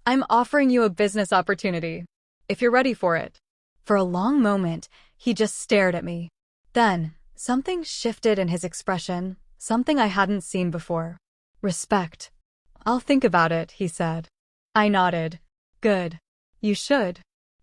"I'm offering you a business opportunity, if you're ready for it." For a long moment, he just stared at me. Then, something shifted in his expression, something I hadn't seen before. "Respect." "I'll think about it," he said. I nodded. "Good. You should."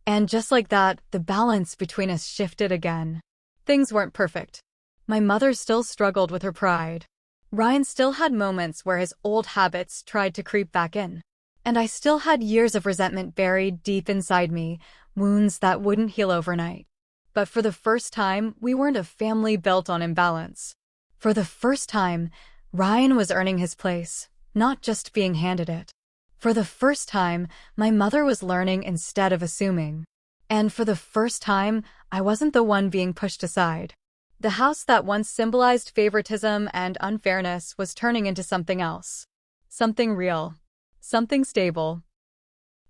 And just like that, the balance between us shifted again. Things weren't perfect. My mother still struggled with her pride. Ryan still had moments where his old habits tried to creep back in. And I still had years of resentment buried deep inside me, wounds that wouldn't heal overnight. But for the first time, we weren't a family built on imbalance. For the first time, Ryan was earning his place, not just being handed it. For the first time, my mother was learning instead of assuming. And for the first time, I wasn't the one being pushed aside. The house that once symbolized favoritism and unfairness was turning into something else. Something real. Something stable.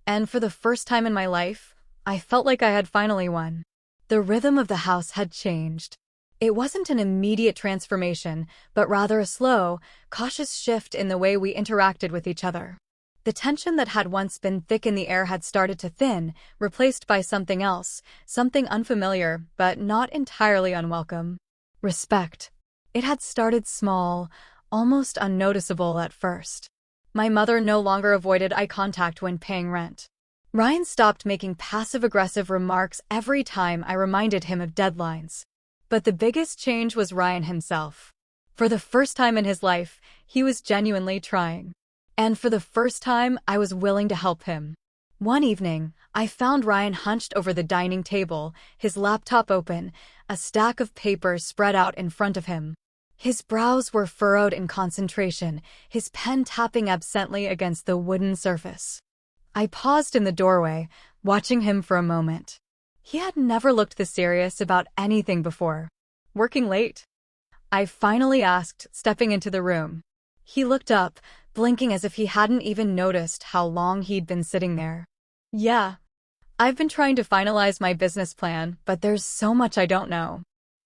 And for the first time in my life, I felt like I had finally won. The rhythm of the house had changed. It wasn't an immediate transformation, but rather a slow, cautious shift in the way we interacted with each other. The tension that had once been thick in the air had started to thin, replaced by something else, something unfamiliar, but not entirely unwelcome. Respect. It had started small, almost unnoticeable at first. My mother no longer avoided eye contact when paying rent. Ryan stopped making passive-aggressive remarks every time I reminded him of deadlines. But the biggest change was Ryan himself. For the first time in his life, he was genuinely trying. And for the first time, I was willing to help him. One evening, I found Ryan hunched over the dining table, his laptop open, a stack of papers spread out in front of him. His brows were furrowed in concentration, his pen tapping absently against the wooden surface. I paused in the doorway, watching him for a moment. He had never looked this serious about anything before. "Working late?" I finally asked, stepping into the room. He looked up, blinking as if he hadn't even noticed how long he'd been sitting there. "Yeah. I've been trying to finalize my business plan, but there's so much I don't know."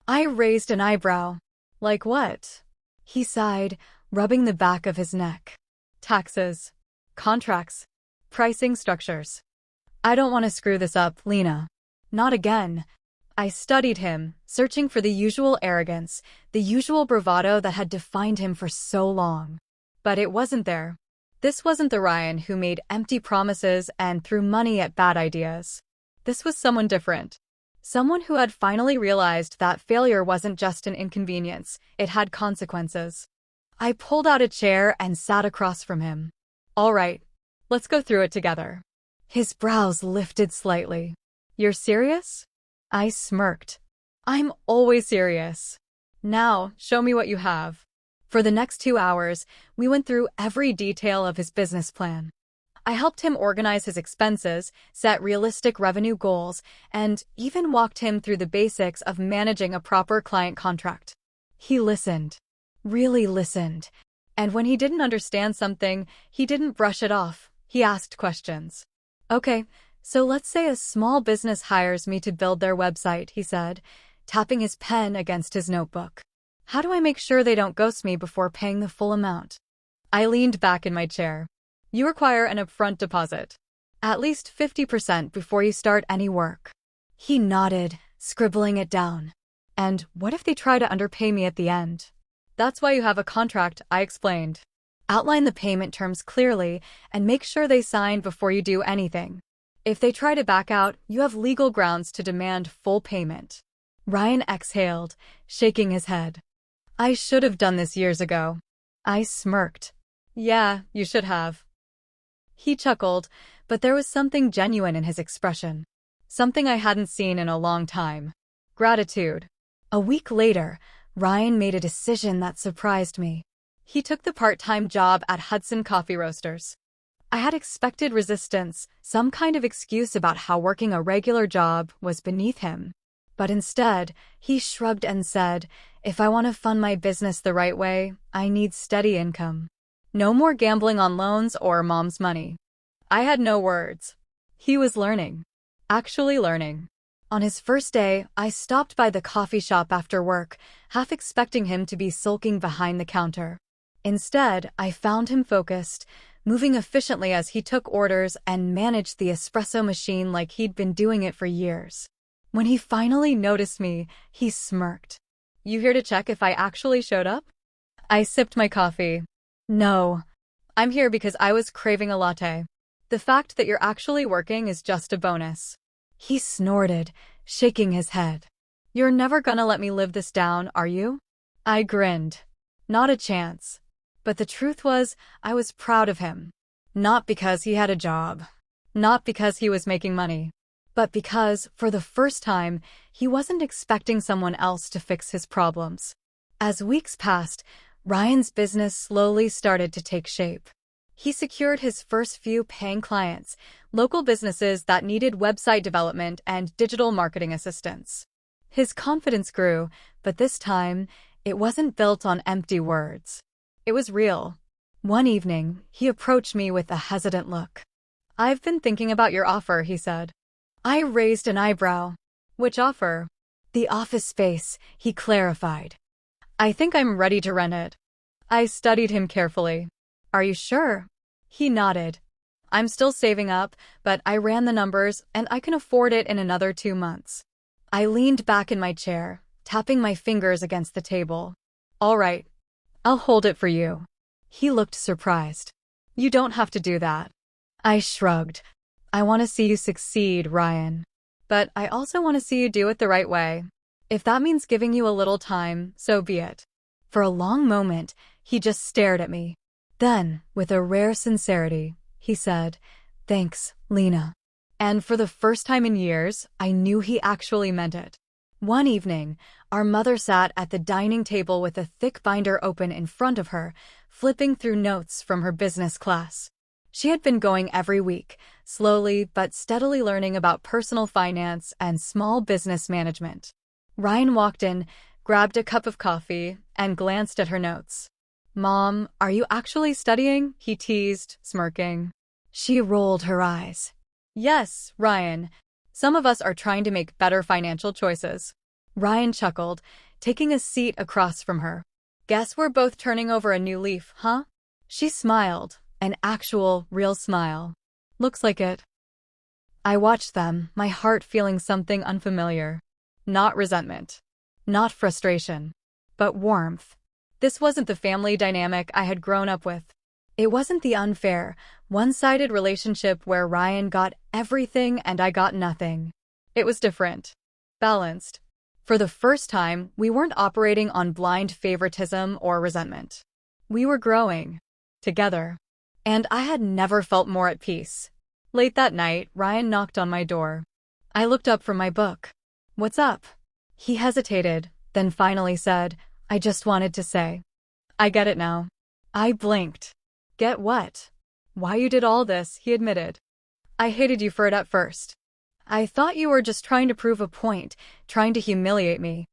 I raised an eyebrow. "Like what?" He sighed, rubbing the back of his neck. "Taxes. Contracts. Pricing structures. I don't want to screw this up, Lena. Not again." I studied him, searching for the usual arrogance, the usual bravado that had defined him for so long. But it wasn't there. This wasn't the Ryan who made empty promises and threw money at bad ideas. This was someone different. Someone who had finally realized that failure wasn't just an inconvenience, it had consequences. I pulled out a chair and sat across from him. "All right, let's go through it together." His brows lifted slightly. "You're serious?" I smirked. "I'm always serious. Now, show me what you have." For the next 2 hours, we went through every detail of his business plan. I helped him organize his expenses, set realistic revenue goals, and even walked him through the basics of managing a proper client contract. He listened. Really listened. And when he didn't understand something, he didn't brush it off. He asked questions. "Okay, so let's say a small business hires me to build their website," he said, tapping his pen against his notebook. How do I make sure they don't ghost me before paying the full amount? I leaned back in my chair. You require an upfront deposit. At least 50% before you start any work. He nodded, scribbling it down. And what if they try to underpay me at the end? That's why you have a contract, I explained. Outline the payment terms clearly and make sure they sign before you do anything. If they try to back out, you have legal grounds to demand full payment. Ryan exhaled, shaking his head. I should have done this years ago. I smirked. Yeah, you should have. He chuckled, but there was something genuine in his expression. Something I hadn't seen in a long time. Gratitude. A week later, Ryan made a decision that surprised me. He took the part-time job at Hudson Coffee Roasters. I had expected resistance, some kind of excuse about how working a regular job was beneath him. But instead, he shrugged and said, if I want to fund my business the right way, I need steady income. No more gambling on loans or mom's money. I had no words. He was learning. Actually learning. On his first day, I stopped by the coffee shop after work, half expecting him to be sulking behind the counter. Instead, I found him focused, moving efficiently as he took orders and managed the espresso machine like he'd been doing it for years. When he finally noticed me, he smirked. You here to check if I actually showed up? I sipped my coffee. No. I'm here because I was craving a latte. The fact that you're actually working is just a bonus. He snorted, shaking his head. You're never gonna let me live this down, are you? I grinned. Not a chance. But the truth was, I was proud of him. Not because he had a job. Not because he was making money. But because, for the first time, he wasn't expecting someone else to fix his problems. As weeks passed, Ryan's business slowly started to take shape. He secured his first few paying clients, local businesses that needed website development and digital marketing assistance. His confidence grew, but this time, it wasn't built on empty words. It was real. One evening, he approached me with a hesitant look. I've been thinking about your offer, he said. I raised an eyebrow. Which offer? The office space, he clarified. I think I'm ready to rent it. I studied him carefully. Are you sure? He nodded. I'm still saving up, but I ran the numbers and I can afford it in another 2 months. I leaned back in my chair, tapping my fingers against the table. All right. I'll hold it for you. He looked surprised. You don't have to do that. I shrugged. I want to see you succeed, Ryan. But I also want to see you do it the right way. If that means giving you a little time, so be it. For a long moment, he just stared at me. Then, with a rare sincerity, he said, Thanks, Lena. And for the first time in years, I knew he actually meant it. One evening, our mother sat at the dining table with a thick binder open in front of her, flipping through notes from her business class. She had been going every week, slowly but steadily learning about personal finance and small business management. Ryan walked in, grabbed a cup of coffee, and glanced at her notes. Mom, are you actually studying? He teased, smirking. She rolled her eyes. Yes, Ryan. Some of us are trying to make better financial choices. Ryan chuckled, taking a seat across from her. Guess we're both turning over a new leaf, huh? She smiled, an actual, real smile. Looks like it. I watched them, my heart feeling something unfamiliar. Not resentment. Not frustration. But warmth. This wasn't the family dynamic I had grown up with. It wasn't the unfair, one-sided relationship where Ryan got everything and I got nothing. It was different. Balanced. For the first time, we weren't operating on blind favoritism or resentment. We were growing. Together. And I had never felt more at peace. Late that night, Ryan knocked on my door. I looked up from my book. What's up? He hesitated, then finally said, I just wanted to say. I get it now. I blinked. Get what? Why you did all this, he admitted. I hated you for it at first. I thought you were just trying to prove a point, trying to humiliate me.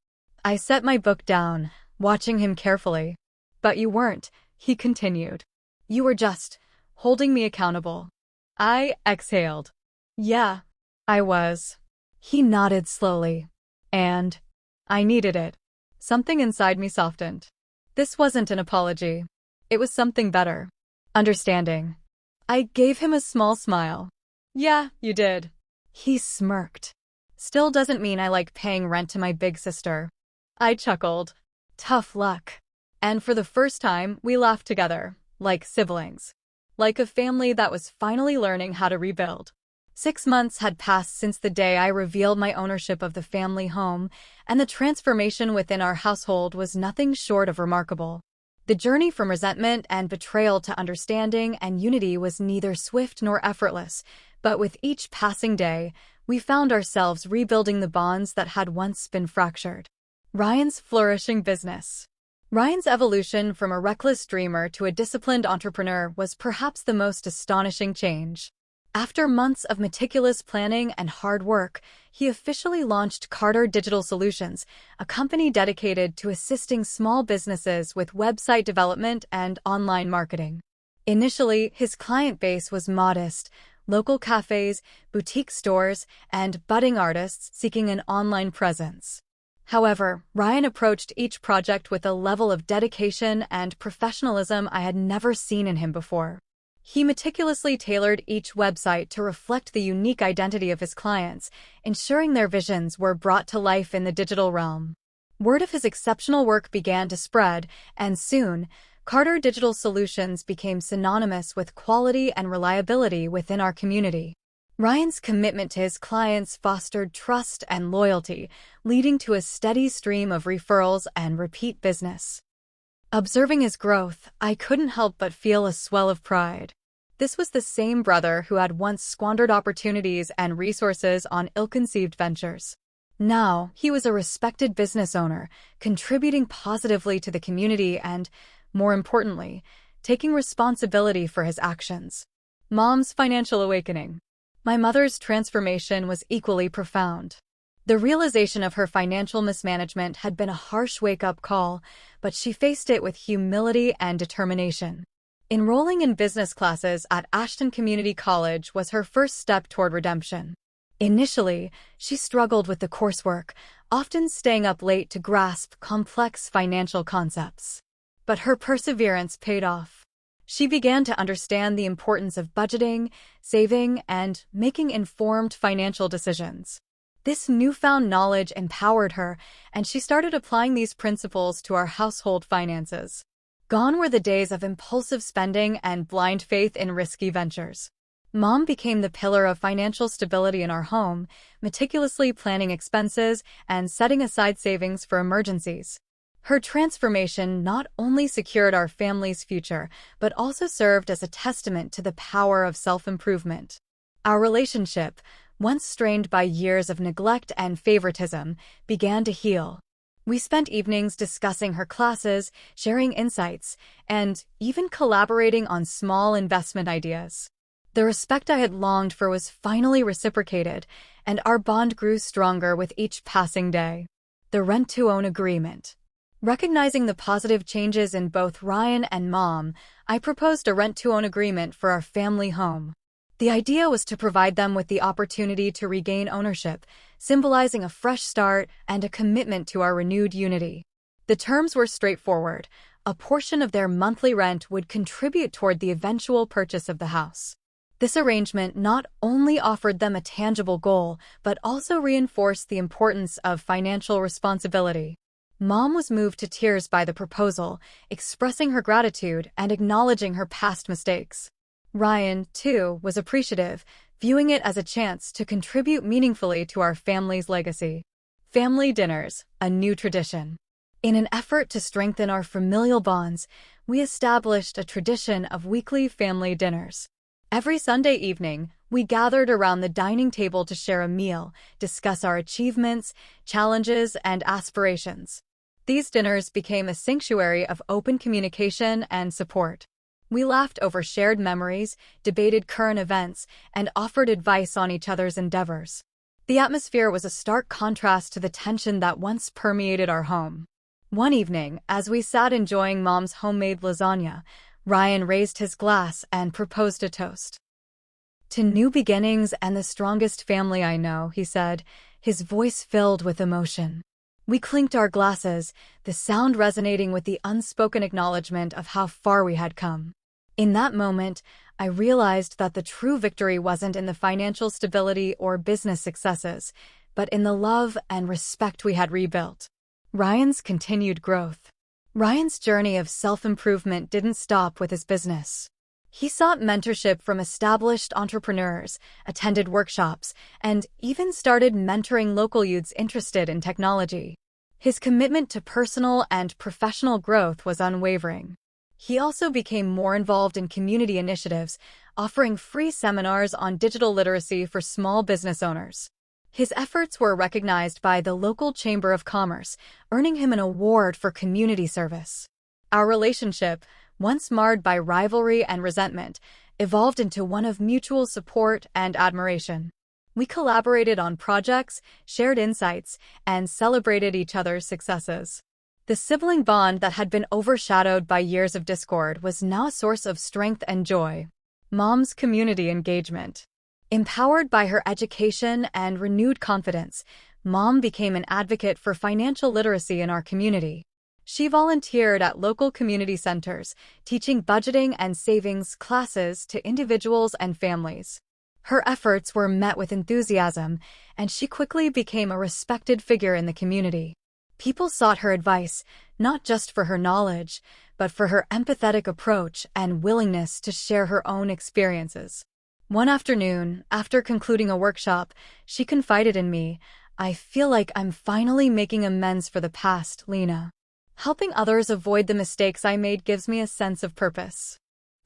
I set my book down, watching him carefully. But you weren't, he continued. You were just holding me accountable. I exhaled. Yeah, I was. He nodded slowly. And I needed it. Something inside me softened. This wasn't an apology. It was something better. Understanding. I gave him a small smile. Yeah, you did. He smirked. Still doesn't mean I like paying rent to my big sister. I chuckled. Tough luck. And for the first time, we laughed together, like siblings. Like a family that was finally learning how to rebuild. 6 months had passed since the day I revealed my ownership of the family home, and the transformation within our household was nothing short of remarkable. The journey from resentment and betrayal to understanding and unity was neither swift nor effortless, but with each passing day, we found ourselves rebuilding the bonds that had once been fractured. Ryan's flourishing business. Ryan's evolution from a reckless dreamer to a disciplined entrepreneur was perhaps the most astonishing change. After months of meticulous planning and hard work, he officially launched Carter Digital Solutions, a company dedicated to assisting small businesses with website development and online marketing. Initially, his client base was modest: local cafes, boutique stores, and budding artists seeking an online presence. However, Ryan approached each project with a level of dedication and professionalism I had never seen in him before. He meticulously tailored each website to reflect the unique identity of his clients, ensuring their visions were brought to life in the digital realm. Word of his exceptional work began to spread, and soon, Carter Digital Solutions became synonymous with quality and reliability within our community. Ryan's commitment to his clients fostered trust and loyalty, leading to a steady stream of referrals and repeat business. Observing his growth, I couldn't help but feel a swell of pride. This was the same brother who had once squandered opportunities and resources on ill-conceived ventures. Now, he was a respected business owner, contributing positively to the community and, more importantly, taking responsibility for his actions. Mom's financial awakening. My mother's transformation was equally profound. The realization of her financial mismanagement had been a harsh wake-up call, but she faced it with humility and determination. Enrolling in business classes at Ashton Community College was her first step toward redemption. Initially, she struggled with the coursework, often staying up late to grasp complex financial concepts. But her perseverance paid off. She began to understand the importance of budgeting, saving, and making informed financial decisions. This newfound knowledge empowered her, and she started applying these principles to our household finances. Gone were the days of impulsive spending and blind faith in risky ventures. Mom became the pillar of financial stability in our home, meticulously planning expenses and setting aside savings for emergencies. Her transformation not only secured our family's future, but also served as a testament to the power of self-improvement. Our relationship, once strained by years of neglect and favoritism, began to heal. We spent evenings discussing her classes, sharing insights, and even collaborating on small investment ideas. The respect I had longed for was finally reciprocated, and our bond grew stronger with each passing day. The rent-to-own agreement. Recognizing the positive changes in both Ryan and Mom, I proposed a rent-to-own agreement for our family home. The idea was to provide them with the opportunity to regain ownership, symbolizing a fresh start and a commitment to our renewed unity. The terms were straightforward. A portion of their monthly rent would contribute toward the eventual purchase of the house. This arrangement not only offered them a tangible goal, but also reinforced the importance of financial responsibility. Mom was moved to tears by the proposal, expressing her gratitude and acknowledging her past mistakes. Ryan, too, was appreciative, viewing it as a chance to contribute meaningfully to our family's legacy. Family dinners, a new tradition. In an effort to strengthen our familial bonds, we established a tradition of weekly family dinners. Every Sunday evening, we gathered around the dining table to share a meal, discuss our achievements, challenges, and aspirations. These dinners became a sanctuary of open communication and support. We laughed over shared memories, debated current events, and offered advice on each other's endeavors. The atmosphere was a stark contrast to the tension that once permeated our home. One evening, as we sat enjoying Mom's homemade lasagna, Ryan raised his glass and proposed a toast. "To new beginnings and the strongest family I know," he said, his voice filled with emotion. We clinked our glasses, the sound resonating with the unspoken acknowledgement of how far we had come. In that moment, I realized that the true victory wasn't in the financial stability or business successes, but in the love and respect we had rebuilt. Ryan's continued growth. Ryan's journey of self-improvement didn't stop with his business. He sought mentorship from established entrepreneurs, attended workshops, and even started mentoring local youths interested in technology. His commitment to personal and professional growth was unwavering. He also became more involved in community initiatives, offering free seminars on digital literacy for small business owners. His efforts were recognized by the local Chamber of Commerce, earning him an award for community service. Our relationship, once marred by rivalry and resentment, evolved into one of mutual support and admiration. We collaborated on projects, shared insights, and celebrated each other's successes. The sibling bond that had been overshadowed by years of discord was now a source of strength and joy. Mom's community engagement. Empowered by her education and renewed confidence, Mom became an advocate for financial literacy in our community. She volunteered at local community centers, teaching budgeting and savings classes to individuals and families. Her efforts were met with enthusiasm, and she quickly became a respected figure in the community. People sought her advice, not just for her knowledge, but for her empathetic approach and willingness to share her own experiences. One afternoon, after concluding a workshop, she confided in me, "I feel like I'm finally making amends for the past, Lena. Helping others avoid the mistakes I made gives me a sense of purpose."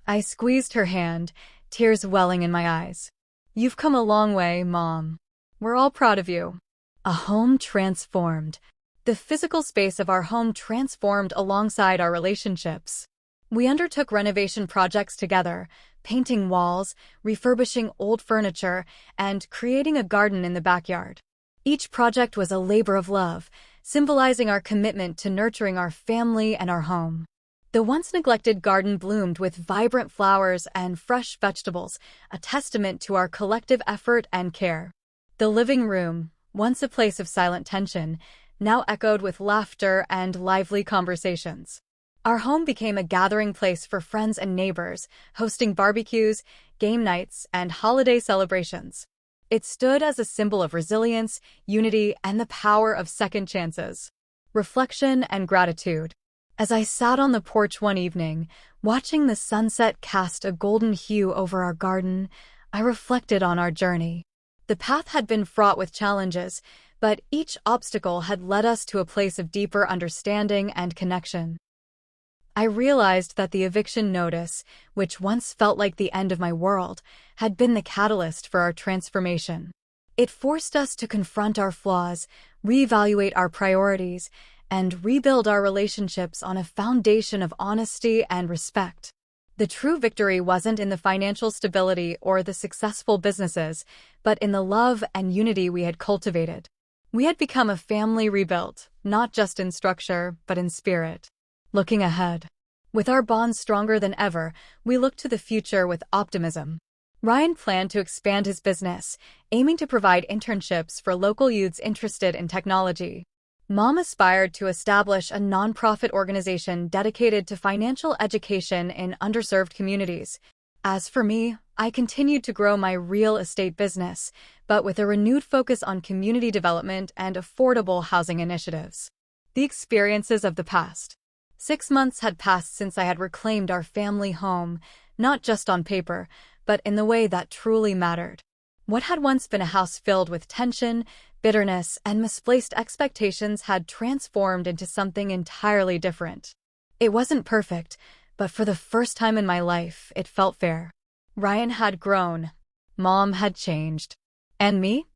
I squeezed her hand, tears welling in my eyes. "You've come a long way, Mom. We're all proud of you." A home transformed. The physical space of our home transformed alongside our relationships. We undertook renovation projects together, painting walls, refurbishing old furniture, and creating a garden in the backyard. Each project was a labor of love, symbolizing our commitment to nurturing our family and our home. The once neglected garden bloomed with vibrant flowers and fresh vegetables, a testament to our collective effort and care. The living room, once a place of silent tension, now echoed with laughter and lively conversations. Our home became a gathering place for friends and neighbors, hosting barbecues, game nights, and holiday celebrations. It stood as a symbol of resilience, unity, and the power of second chances. Reflection and gratitude. As I sat on the porch one evening, watching the sunset cast a golden hue over our garden, I reflected on our journey. The path had been fraught with challenges, but each obstacle had led us to a place of deeper understanding and connection. I realized that the eviction notice, which once felt like the end of my world, had been the catalyst for our transformation. It forced us to confront our flaws, reevaluate our priorities, and rebuild our relationships on a foundation of honesty and respect. The true victory wasn't in the financial stability or the successful businesses, but in the love and unity we had cultivated. We had become a family rebuilt, not just in structure, but in spirit. Looking ahead. With our bonds stronger than ever, we look to the future with optimism. Ryan planned to expand his business, aiming to provide internships for local youths interested in technology. Mom aspired to establish a nonprofit organization dedicated to financial education in underserved communities. As for me, I continued to grow my real estate business, but with a renewed focus on community development and affordable housing initiatives. The experiences of the past. 6 months had passed since I had reclaimed our family home, not just on paper, but in the way that truly mattered. What had once been a house filled with tension, bitterness, and misplaced expectations had transformed into something entirely different. It wasn't perfect, but for the first time in my life, it felt fair. Ryan had grown. Mom had changed. And me?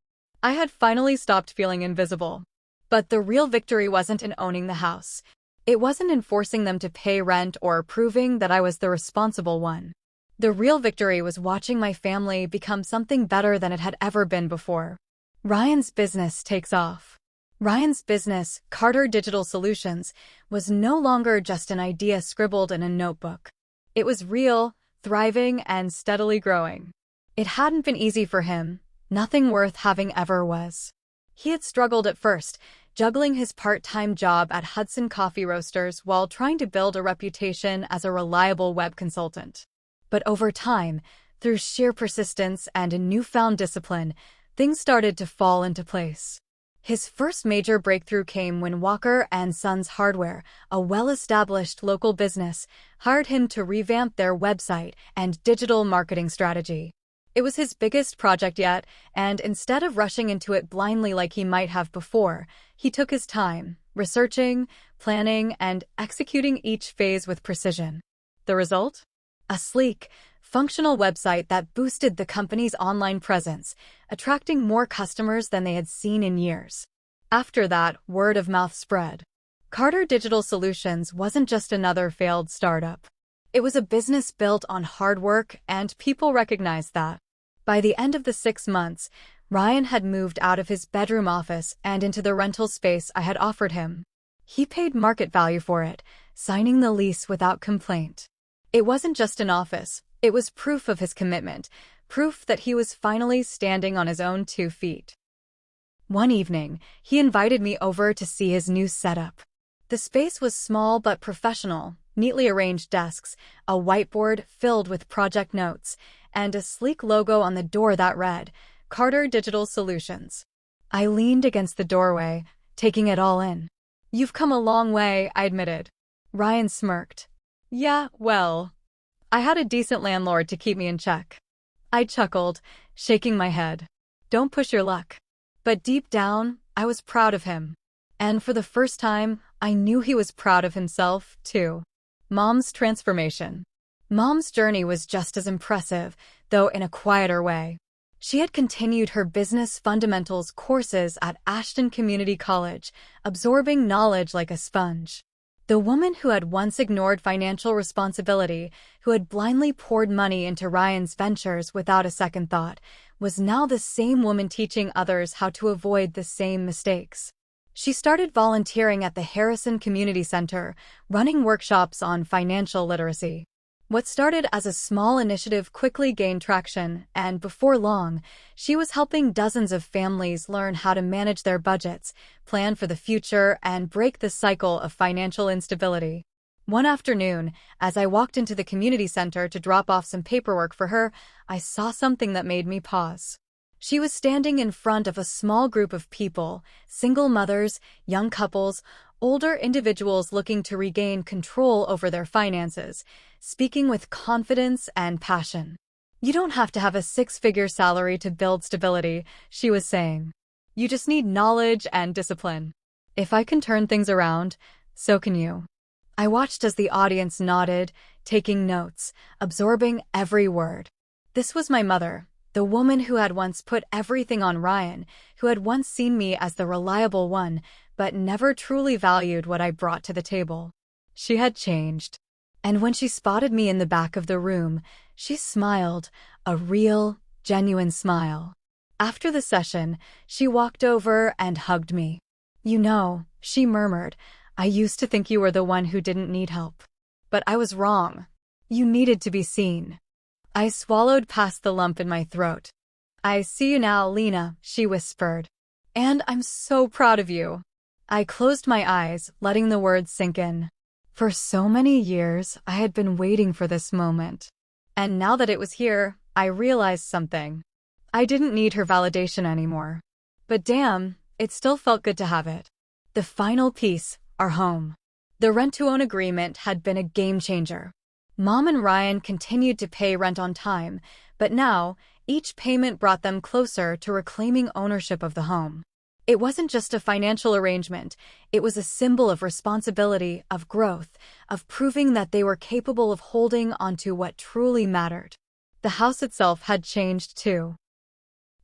I had finally stopped feeling invisible. But the real victory wasn't in owning the house. It wasn't in forcing them to pay rent or proving that I was the responsible one. The real victory was watching my family become something better than it had ever been before. Ryan's business takes off. Ryan's business, Carter Digital Solutions, was no longer just an idea scribbled in a notebook. It was real, thriving, and steadily growing. It hadn't been easy for him. Nothing worth having ever was. He had struggled at first, juggling his part-time job at Hudson Coffee Roasters while trying to build a reputation as a reliable web consultant. But over time, through sheer persistence and a newfound discipline, things started to fall into place. His first major breakthrough came when Walker and Sons Hardware, a well-established local business, hired him to revamp their website and digital marketing strategy. It was his biggest project yet, and instead of rushing into it blindly like he might have before, he took his time, researching, planning, and executing each phase with precision. The result? A sleek, functional website that boosted the company's online presence, attracting more customers than they had seen in years. After that, word of mouth spread. Carter Digital Solutions wasn't just another failed startup. It was a business built on hard work, and people recognized that. By the end of the 6 months, Ryan had moved out of his bedroom office and into the rental space I had offered him. He paid market value for it, signing the lease without complaint. It wasn't just an office. It was proof of his commitment, proof that he was finally standing on his own 2 feet. One evening, he invited me over to see his new setup. The space was small but professional, neatly arranged desks, a whiteboard filled with project notes, and a sleek logo on the door that read, Carter Digital Solutions. I leaned against the doorway, taking it all in. "You've come a long way," I admitted. Ryan smirked. "Yeah, well, I had a decent landlord to keep me in check." I chuckled, shaking my head. "Don't push your luck." But deep down, I was proud of him. And for the first time, I knew he was proud of himself, too. Mom's transformation. Mom's journey was just as impressive, though in a quieter way. She had continued her business fundamentals courses at Ashton Community College, absorbing knowledge like a sponge. The woman who had once ignored financial responsibility, who had blindly poured money into Ryan's ventures without a second thought, was now the same woman teaching others how to avoid the same mistakes. She started volunteering at the Harrison Community Center, running workshops on financial literacy. What started as a small initiative quickly gained traction, and before long, she was helping dozens of families learn how to manage their budgets, plan for the future, and break the cycle of financial instability. One afternoon, as I walked into the community center to drop off some paperwork for her, I saw something that made me pause. She was standing in front of a small group of people, single mothers, young couples, older individuals looking to regain control over their finances, speaking with confidence and passion. "You don't have to have a 6-figure salary to build stability," she was saying. "You just need knowledge and discipline. If I can turn things around, so can you." I watched as the audience nodded, taking notes, absorbing every word. This was my mother, the woman who had once put everything on Ryan, who had once seen me as the reliable one, but never truly valued what I brought to the table. She had changed. And when she spotted me in the back of the room, she smiled, a real, genuine smile. After the session, she walked over and hugged me. "You know," she murmured, "I used to think you were the one who didn't need help. But I was wrong. You needed to be seen." I swallowed past the lump in my throat. "I see you now, Lena," she whispered. "And I'm so proud of you." I closed my eyes, letting the words sink in. For so many years, I had been waiting for this moment. And now that it was here, I realized something. I didn't need her validation anymore. But damn, it still felt good to have it. The final piece, our home. The rent-to-own agreement had been a game changer. Mom and Ryan continued to pay rent on time, but now, each payment brought them closer to reclaiming ownership of the home. It wasn't just a financial arrangement, it was a symbol of responsibility, of growth, of proving that they were capable of holding onto what truly mattered. The house itself had changed too.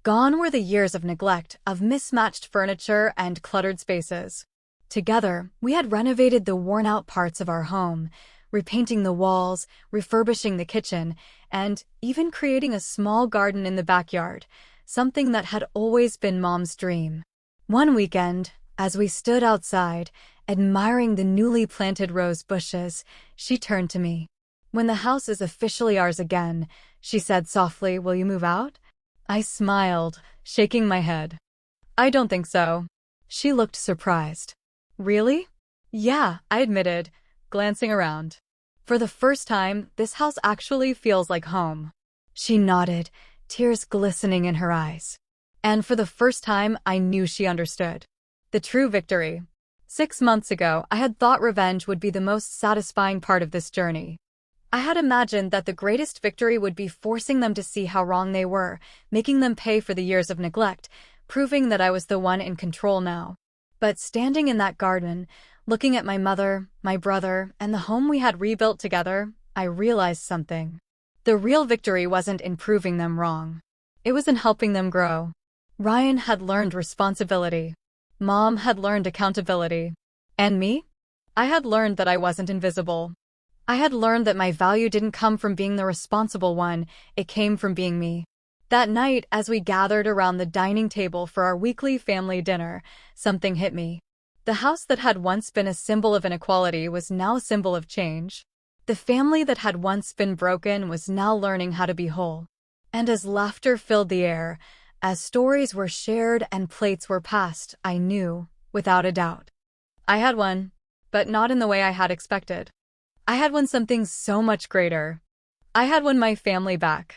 Gone were the years of neglect, of mismatched furniture and cluttered spaces. Together, we had renovated the worn-out parts of our home, repainting the walls, refurbishing the kitchen, and even creating a small garden in the backyard, something that had always been Mom's dream. One weekend, as we stood outside, admiring the newly planted rose bushes, she turned to me. "When the house is officially ours again," she said softly, "will you move out?" I smiled, shaking my head. "I don't think so. She looked surprised. Really? Yeah, I admitted, glancing around. For the first time, this house actually feels like home. She nodded, tears glistening in her eyes. And for the first time, I knew she understood. The true victory. 6 months ago, I had thought revenge would be the most satisfying part of this journey. I had imagined that the greatest victory would be forcing them to see how wrong they were, making them pay for the years of neglect, proving that I was the one in control now. But standing in that garden, looking at my mother, my brother, and the home we had rebuilt together, I realized something. The real victory wasn't in proving them wrong. It was in helping them grow. Ryan had learned responsibility. Mom had learned accountability. And me? I had learned that I wasn't invisible. I had learned that my value didn't come from being the responsible one, it came from being me. That night, as we gathered around the dining table for our weekly family dinner, something hit me. The house that had once been a symbol of inequality was now a symbol of change. The family that had once been broken was now learning how to be whole. And as laughter filled the air, as stories were shared and plates were passed, I knew, without a doubt. I had won, but not in the way I had expected. I had won something so much greater. I had won my family back.